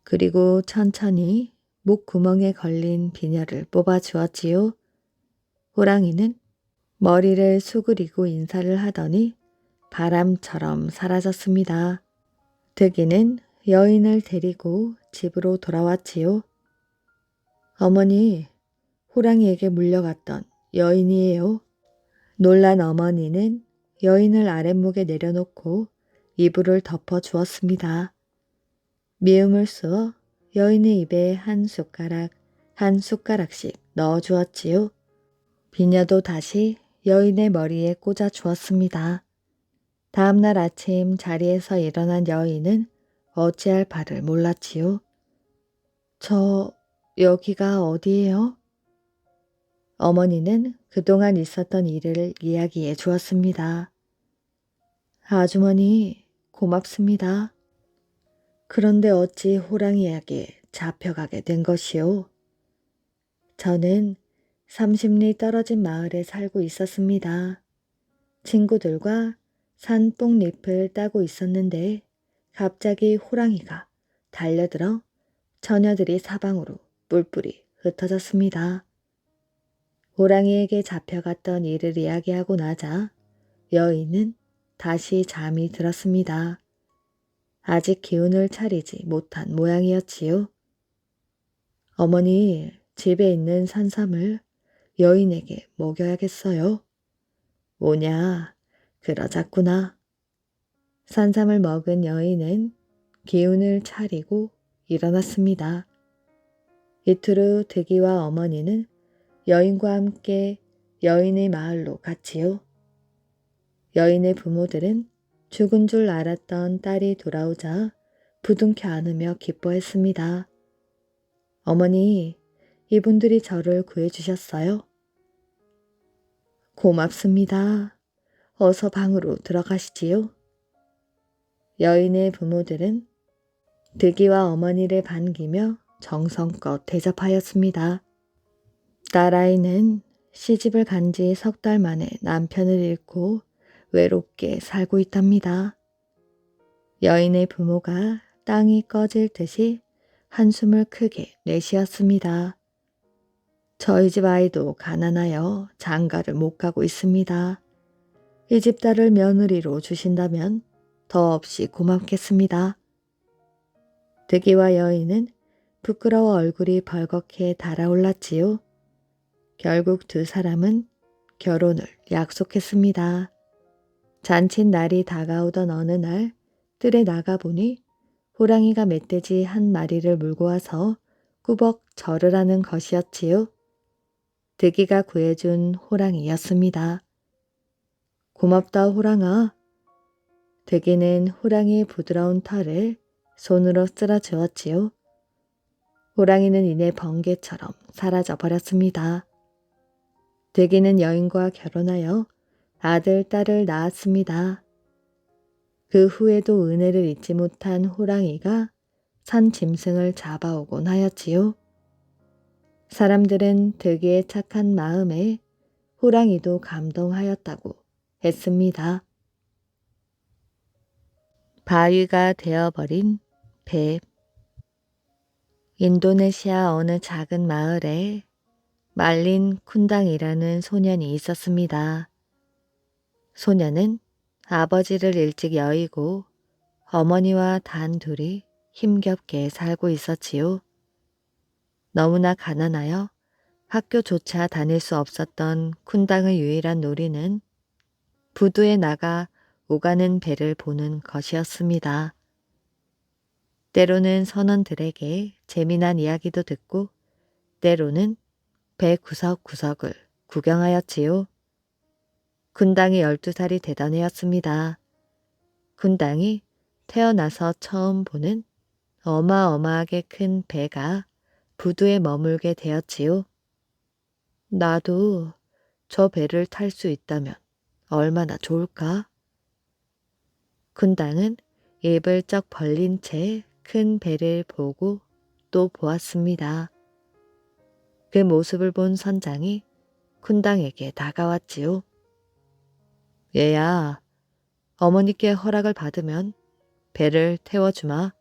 그리고 천천히 목구멍에 걸린 비녀를 뽑아주었지요. 호랑이는 머리를 수그리고 인사를 하더니 바람처럼 사라졌습니다. 득이는 여인을 데리고 집으로 돌아왔지요. 어머니, 호랑이에게 물려갔던 여인이에요. 놀란 어머니는 여인을 아랫목에 내려놓고 이불을 덮어 주었습니다. 미음을 쏘어 여인의 입에 한 숟가락씩 넣어 주었지요. 비녀도 다시 여인의 머리에 꽂아 주었습니다. 다음날 아침 자리에서 일어난 여인은 어찌할 바를 몰랐지요. 여기가 어디예요? 어머니는 그동안 있었던 일을 이야기해 주었습니다. 아주머니, 고맙습니다. 그런데 어찌 호랑이에게 잡혀가게 된 것이오? 저는 30리 떨어진 마을에 살고 있었습니다. 친구들과 산뽕잎을 따고 있었는데 갑자기 호랑이가 달려들어 처녀들이 사방으로 뿔뿔이 흩어졌습니다. 호랑이에게 잡혀갔던 일을 이야기하고 나자 여인은 다시 잠이 들었습니다. 아직 기운을 차리지 못한 모양이었지요. 어머니, 집에 있는 산삼을 여인에게 먹여야겠어요. 뭐냐, 그러자꾸나. 산삼을 먹은 여인은 기운을 차리고 일어났습니다. 이틀 후 득이와 어머니는 여인과 함께 여인의 마을로 갔지요. 여인의 부모들은 죽은 줄 알았던 딸이 돌아오자 부둥켜 안으며 기뻐했습니다. 어머니, 이분들이 저를 구해주셨어요. 고맙습니다. 어서 방으로 들어가시지요. 여인의 부모들은 득이와 어머니를 반기며 정성껏 대접하였습니다. 딸아이는 시집을 간 지 석 달 만에 남편을 잃고 외롭게 살고 있답니다. 여인의 부모가 땅이 꺼질 듯이 한숨을 크게 내쉬었습니다. 저희 집 아이도 가난하여 장가를 못 가고 있습니다. 이 집 딸을 며느리로 주신다면 더없이 고맙겠습니다. 득이와 여인은 부끄러워 얼굴이 벌겋게 달아올랐지요. 결국 두 사람은 결혼을 약속했습니다. 잔칫 날이 다가오던 어느 날 뜰에 나가보니 호랑이가 멧돼지 한 마리를 물고 와서 꾸벅 절을 하는 것이었지요. 득이가 구해준 호랑이였습니다. 고맙다 호랑아. 득이는 호랑이의 부드러운 털을 손으로 쓸어 주었지요. 호랑이는 이내 번개처럼 사라져 버렸습니다. 득이는 여인과 결혼하여 아들, 딸을 낳았습니다. 그 후에도 은혜를 잊지 못한 호랑이가 산 짐승을 잡아오곤 하였지요. 사람들은 득이의 착한 마음에 호랑이도 감동하였다고 했습니다. 바위가 되어버린 배. 인도네시아 어느 작은 마을에 말린 쿤당이라는 소년이 있었습니다. 소년은 아버지를 일찍 여의고 어머니와 단 둘이 힘겹게 살고 있었지요. 너무나 가난하여 학교조차 다닐 수 없었던 쿤당의 유일한 놀이는 부두에 나가 오가는 배를 보는 것이었습니다. 때로는 선원들에게 재미난 이야기도 듣고 때로는 배 구석구석을 구경하였지요. 쿤당이 12살이 되던 해였습니다. 쿤당이 태어나서 처음 보는 어마어마하게 큰 배가 부두에 머물게 되었지요. 나도 저 배를 탈 수 있다면 얼마나 좋을까? 군당은 입을 쩍 벌린 채 큰 배를 보고 또 보았습니다. 그 모습을 본 선장이 군당에게 다가왔지요. 얘야, 어머니께 허락을 받으면 배를 태워주마.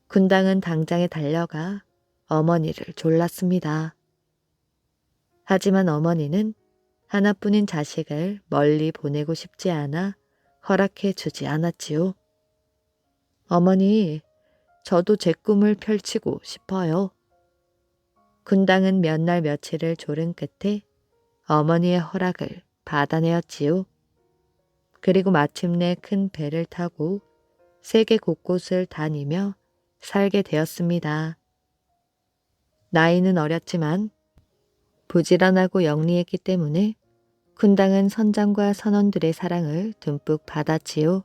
군당은 당장에 달려가 어머니를 졸랐습니다. 하지만 어머니는 하나뿐인 자식을 멀리 보내고 싶지 않아 허락해 주지 않았지요. 어머니, 저도 제 꿈을 펼치고 싶어요. 군당은 몇 날 며칠을 졸은 끝에 어머니의 허락을 받아내었지요. 그리고 마침내 큰 배를 타고 세계 곳곳을 다니며 살게 되었습니다. 나이는 어렸지만 부지런하고 영리했기 때문에 군당은 선장과 선원들의 사랑을 듬뿍 받았지요.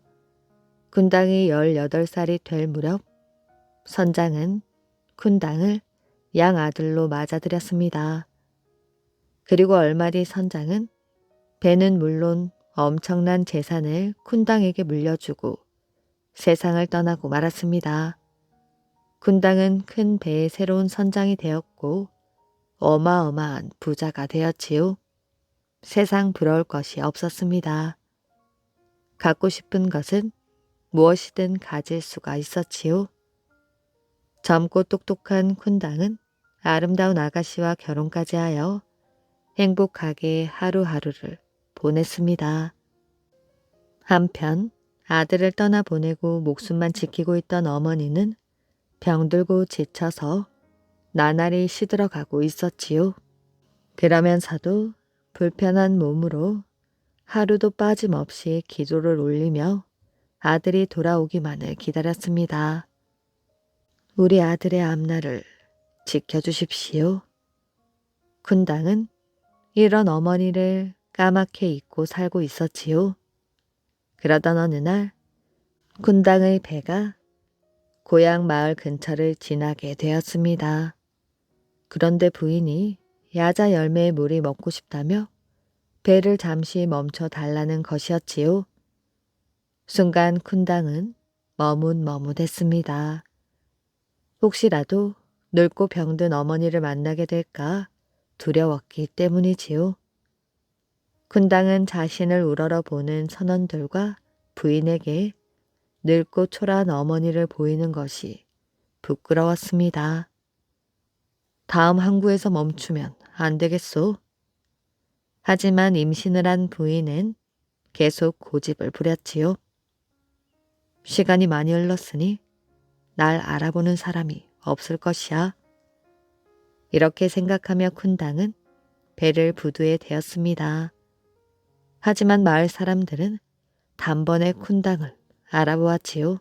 군당이 18살이 될 무렵 선장은 군당을 양아들로 맞아들였습니다. 그리고 얼마 뒤 선장은 배는 물론 엄청난 재산을 군당에게 물려주고 세상을 떠나고 말았습니다. 군당은 큰 배의 새로운 선장이 되었고 어마어마한 부자가 되었지요. 세상 부러울 것이 없었습니다. 갖고 싶은 것은 무엇이든 가질 수가 있었지요. 젊고 똑똑한 군당은 아름다운 아가씨와 결혼까지 하여 행복하게 하루하루를 보냈습니다. 한편 아들을 떠나보내고 목숨만 지키고 있던 어머니는 병들고 지쳐서 나날이 시들어가고 있었지요. 그러면서도 불편한 몸으로 하루도 빠짐없이 기도를 올리며 아들이 돌아오기만을 기다렸습니다. 우리 아들의 앞날을 지켜주십시오. 군당은 이런 어머니를 까맣게 잊고 살고 있었지요. 그러던 어느 날 군당의 배가 고향 마을 근처를 지나게 되었습니다. 그런데 부인이 야자 열매의 물이 먹고 싶다며 배를 잠시 멈춰 달라는 것이었지요. 순간 군당은 머뭇머뭇했습니다. 혹시라도 늙고 병든 어머니를 만나게 될까 두려웠기 때문이지요. 군당은 자신을 우러러 보는 선원들과 부인에게 늙고 초라한 어머니를 보이는 것이 부끄러웠습니다. 다음 항구에서 멈추면 안 되겠소. 하지만 임신을 한 부인은 계속 고집을 부렸지요. 시간이 많이 흘렀으니 날 알아보는 사람이 없을 것이야. 이렇게 생각하며 군당은 배를 부두에 대었습니다. 하지만 마을 사람들은 단번에 쿤당을 알아보았지요.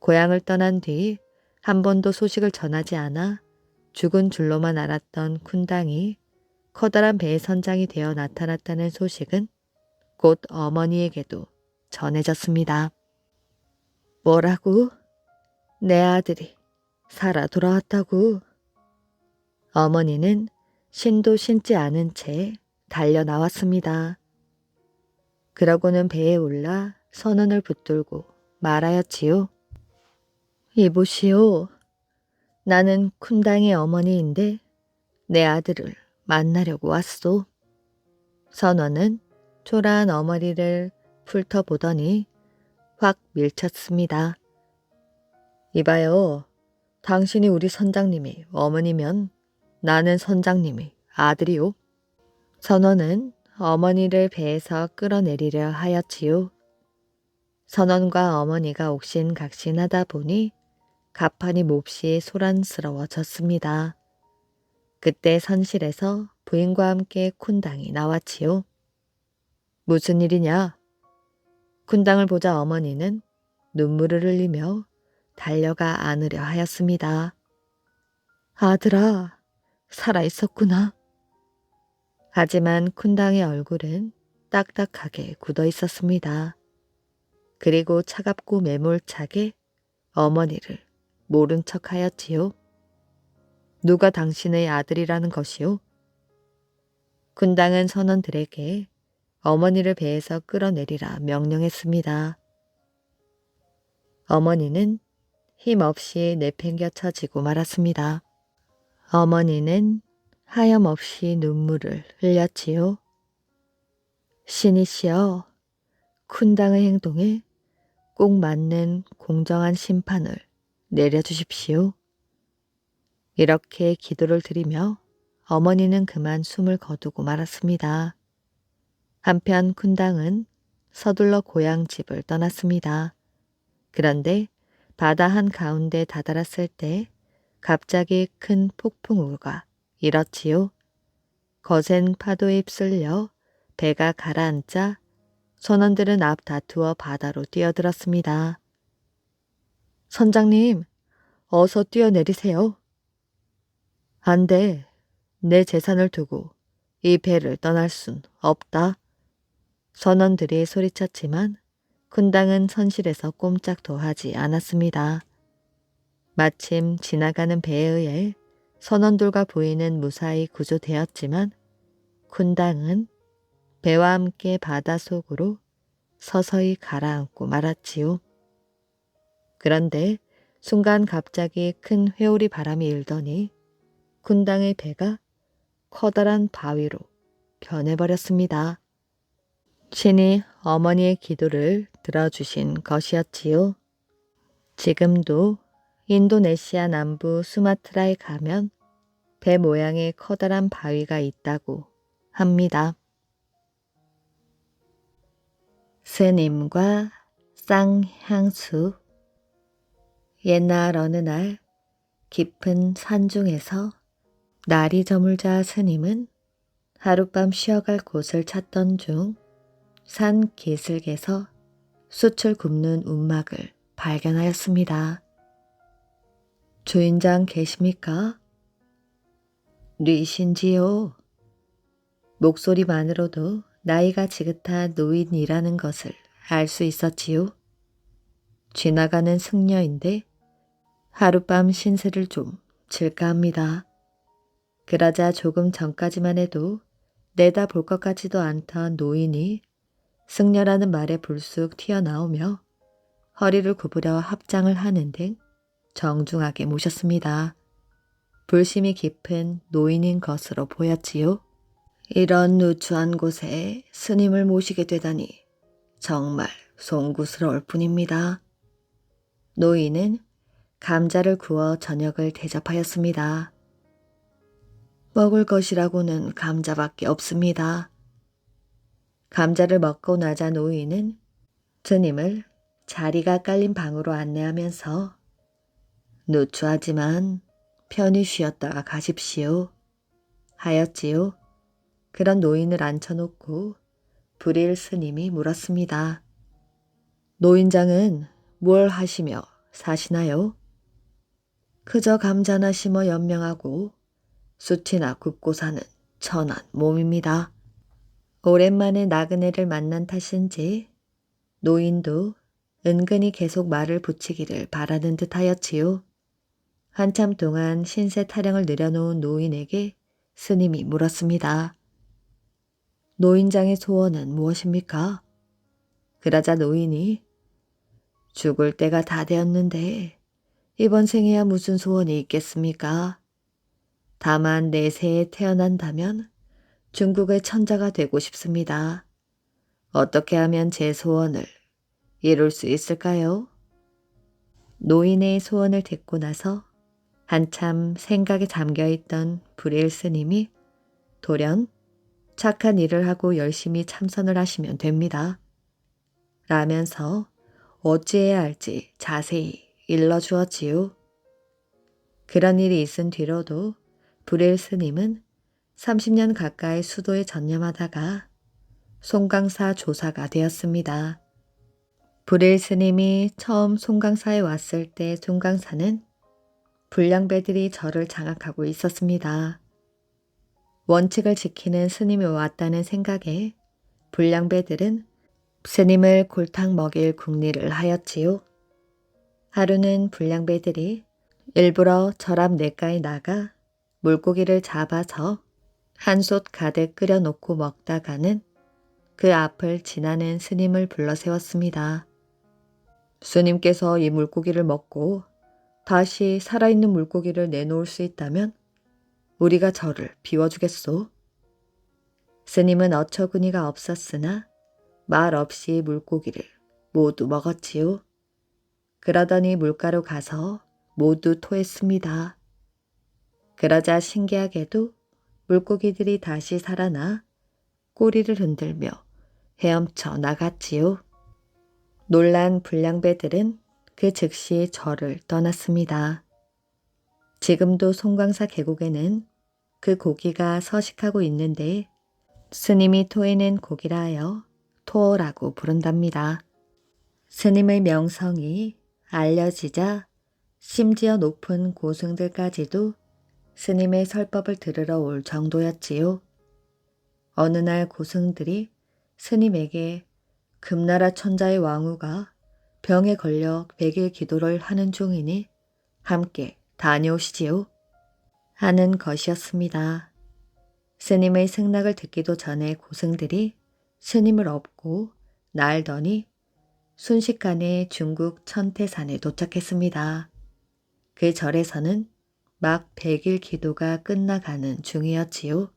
고향을 떠난 뒤 한 번도 소식을 전하지 않아 죽은 줄로만 알았던 쿤당이 커다란 배의 선장이 되어 나타났다는 소식은 곧 어머니에게도 전해졌습니다. 뭐라고? 내 아들이 살아 돌아왔다고? 어머니는 신도 신지 않은 채 달려 나왔습니다. 그러고는 배에 올라 선원을 붙들고 말하였지요. 이보시오. 나는 쿤당의 어머니인데 내 아들을 만나려고 왔소. 선원은 초라한 어머니를 훑어보더니 확 밀쳤습니다. 이봐요. 당신이 우리 선장님이 어머니면 나는 선장님이 아들이요. 선원은 어머니를 배에서 끌어내리려 하였지요. 선원과 어머니가 옥신각신하다 보니 가판이 몹시 소란스러워졌습니다. 그때 선실에서 부인과 함께 쿤당이 나왔지요. 무슨 일이냐? 쿤당을 보자 어머니는 눈물을 흘리며 달려가 안으려 하였습니다. 아들아, 살아있었구나. 하지만 쿤당의 얼굴은 딱딱하게 굳어 있었습니다. 그리고 차갑고 매몰차게 어머니를 모른 척 하였지요. 누가 당신의 아들이라는 것이오? 군당은 선원들에게 어머니를 배에서 끌어내리라 명령했습니다. 어머니는 힘없이 내팽겨쳐지고 말았습니다. 어머니는 하염없이 눈물을 흘렸지요. 신이시여, 쿤당의 행동에 꼭 맞는 공정한 심판을 내려주십시오. 이렇게 기도를 드리며 어머니는 그만 숨을 거두고 말았습니다. 한편 쿤당은 서둘러 고향 집을 떠났습니다. 그런데 바다 한가운데 다다랐을 때 갑자기 큰 폭풍우가 일었지요. 거센 파도에 휩쓸려 배가 가라앉자 선원들은 앞 다투어 바다로 뛰어들었습니다. 선장님, 어서 뛰어내리세요. 안 돼. 내 재산을 두고 이 배를 떠날 순 없다. 선원들이 소리쳤지만 쿤당은 선실에서 꼼짝도 하지 않았습니다. 마침 지나가는 배에 의해 선원들과 부인은 무사히 구조되었지만 쿤당은 배와 함께 바닷속으로 서서히 가라앉고 말았지요. 그런데 순간 갑자기 큰 회오리 바람이 일더니 쿤당의 배가 커다란 바위로 변해버렸습니다. 신이 어머니의 기도를 들어주신 것이었지요. 지금도 인도네시아 남부 수마트라에 가면 배 모양의 커다란 바위가 있다고 합니다. 스님과 쌍향수. 옛날 어느 날 깊은 산중에서 날이 저물자 스님은 하룻밤 쉬어갈 곳을 찾던 중 산 기슭에서 숯을 굽는 움막을 발견하였습니다. 주인장 계십니까? 뉘신지요? 목소리만으로도 나이가 지긋한 노인이라는 것을 알 수 있었지요. 지나가는 승려인데 하룻밤 신세를 좀 질까 합니다. 그러자 조금 전까지만 해도 내다볼 것 같지도 않던 노인이 승려라는 말에 불쑥 튀어나오며 허리를 구부려 합장을 하는 등 정중하게 모셨습니다. 불심이 깊은 노인인 것으로 보였지요. 이런 누추한 곳에 스님을 모시게 되다니 정말 송구스러울 뿐입니다. 노인은 감자를 구워 저녁을 대접하였습니다. 먹을 것이라고는 감자밖에 없습니다. 감자를 먹고 나자 노인은 스님을 자리가 깔린 방으로 안내하면서 누추하지만 편히 쉬었다가 가십시오 하였지요. 그런 노인을 앉혀놓고 불일 스님이 물었습니다. 노인장은 뭘 하시며 사시나요? 그저 감자나 심어 연명하고 숯이나 굽고 사는 천한 몸입니다. 오랜만에 나그네를 만난 탓인지 노인도 은근히 계속 말을 붙이기를 바라는 듯 하였지요. 한참 동안 신세 타령을 내려놓은 노인에게 스님이 물었습니다. 노인장의 소원은 무엇입니까? 그러자 노인이 죽을 때가 다 되었는데 이번 생에야 무슨 소원이 있겠습니까? 다만 내세에 태어난다면 중국의 천자가 되고 싶습니다. 어떻게 하면 제 소원을 이룰 수 있을까요? 노인의 소원을 듣고 나서 한참 생각에 잠겨있던 불일 스님이 돌연 착한 일을 하고 열심히 참선을 하시면 됩니다. 라면서 어찌해야 할지 자세히 일러주었지요. 그런 일이 있은 뒤로도 불일 스님은 30년 가까이 수도에 전념하다가 송강사 조사가 되었습니다. 불일 스님이 처음 송강사에 왔을 때 송강사는 불량배들이 저를 장악하고 있었습니다. 원칙을 지키는 스님이 왔다는 생각에 불량배들은 스님을 골탕 먹일 궁리를 하였지요. 하루는 불량배들이 일부러 절 앞 냇가에 나가 물고기를 잡아서 한솥 가득 끓여 놓고 먹다가는 그 앞을 지나는 스님을 불러 세웠습니다. 스님께서 이 물고기를 먹고 다시 살아있는 물고기를 내놓을 수 있다면 우리가 저를 비워주겠소. 스님은 어처구니가 없었으나 말 없이 물고기를 모두 먹었지요. 그러더니 물가로 가서 모두 토했습니다. 그러자 신기하게도 물고기들이 다시 살아나 꼬리를 흔들며 헤엄쳐 나갔지요. 놀란 불량배들은 그 즉시 절을 떠났습니다. 지금도 송광사 계곡에는 그 고기가 서식하고 있는데 스님이 토해낸 고기라 하여 토어라고 부른답니다. 스님의 명성이 알려지자 심지어 높은 고승들까지도 스님의 설법을 들으러 올 정도였지요. 어느 날 고승들이 스님에게 금나라 천자의 왕후가 병에 걸려 100일 기도를 하는 중이니 함께 다녀오시지요. 하는 것이었습니다. 스님의 승낙을 듣기도 전에 고승들이 스님을 업고 날더니 순식간에 중국 천태산에 도착했습니다. 그 절에서는 막 100일 기도가 끝나가는 중이었지요.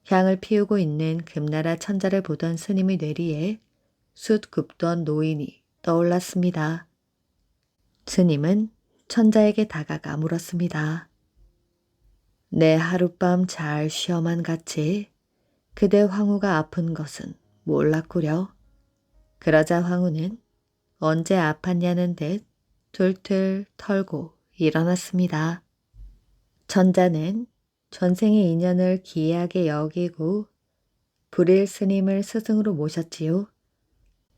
향을 피우고 있는 금나라 천자를 보던 스님의 뇌리에 숯 굽던 노인이 떠올랐습니다. 스님은 천자에게 다가가 물었습니다. 내 하룻밤 잘 쉬어만 갔지 그대 황후가 아픈 것은 몰랐구려. 그러자 황후는 언제 아팠냐는 듯 툴툴 털고 일어났습니다. 천자는 전생의 인연을 기이하게 여기고 불일 스님을 스승으로 모셨지요.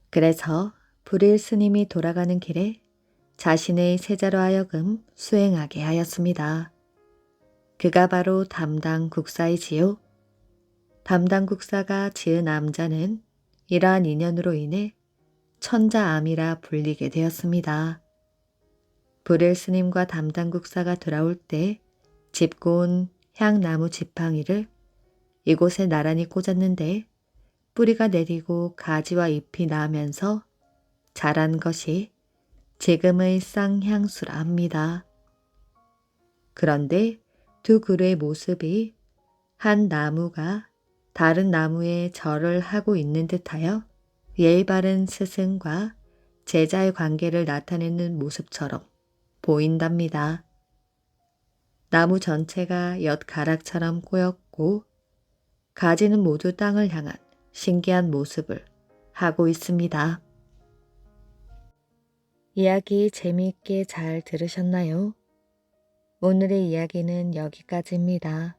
그래서 불일 스님이 돌아가는 길에 자신의 세자로 하여금 수행하게 하였습니다. 그가 바로 담당국사이지요. 담당국사가 지은 암자는 이러한 인연으로 인해 천자암이라 불리게 되었습니다. 불일 스님과 담당국사가 돌아올 때 짚고 온 향나무 지팡이를 이곳에 나란히 꽂았는데 뿌리가 내리고 가지와 잎이 나면서 자란 것이 지금의 쌍향수라 합니다. 그런데 두 그루의 모습이 한 나무가 다른 나무에 절을 하고 있는 듯하여 예의 바른 스승과 제자의 관계를 나타내는 모습처럼 보인답니다. 나무 전체가 엿가락처럼 꼬였고 가지는 모두 땅을 향한 신기한 모습을 하고 있습니다. 이야기 재미있게 잘 들으셨나요? 오늘의 이야기는 여기까지입니다.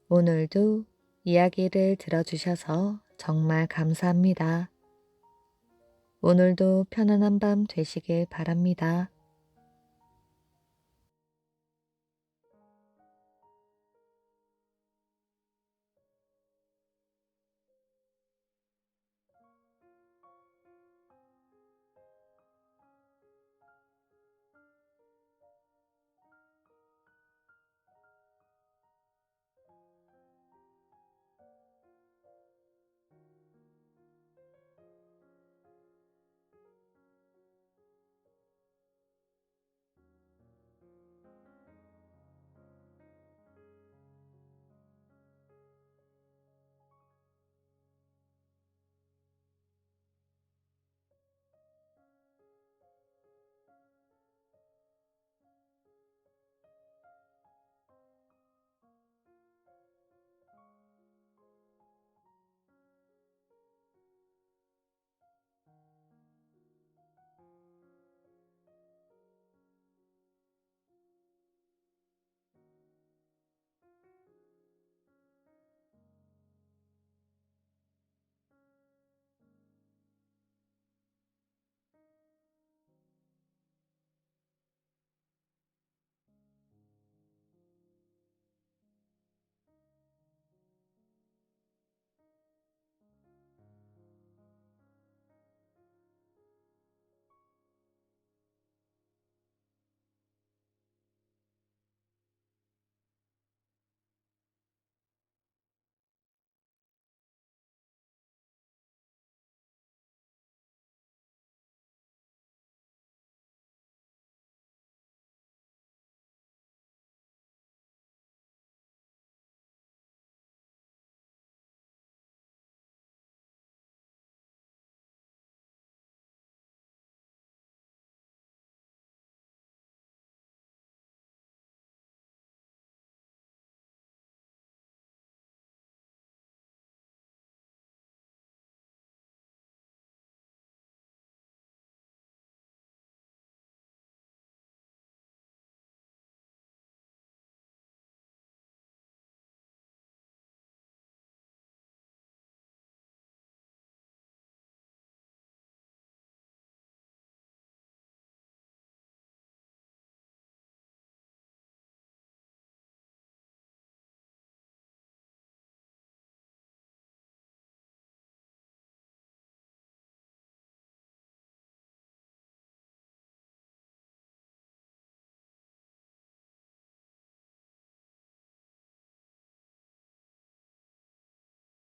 오늘도 이야기를 들어주셔서 정말 감사합니다. 오늘도 편안한 밤 되시길 바랍니다.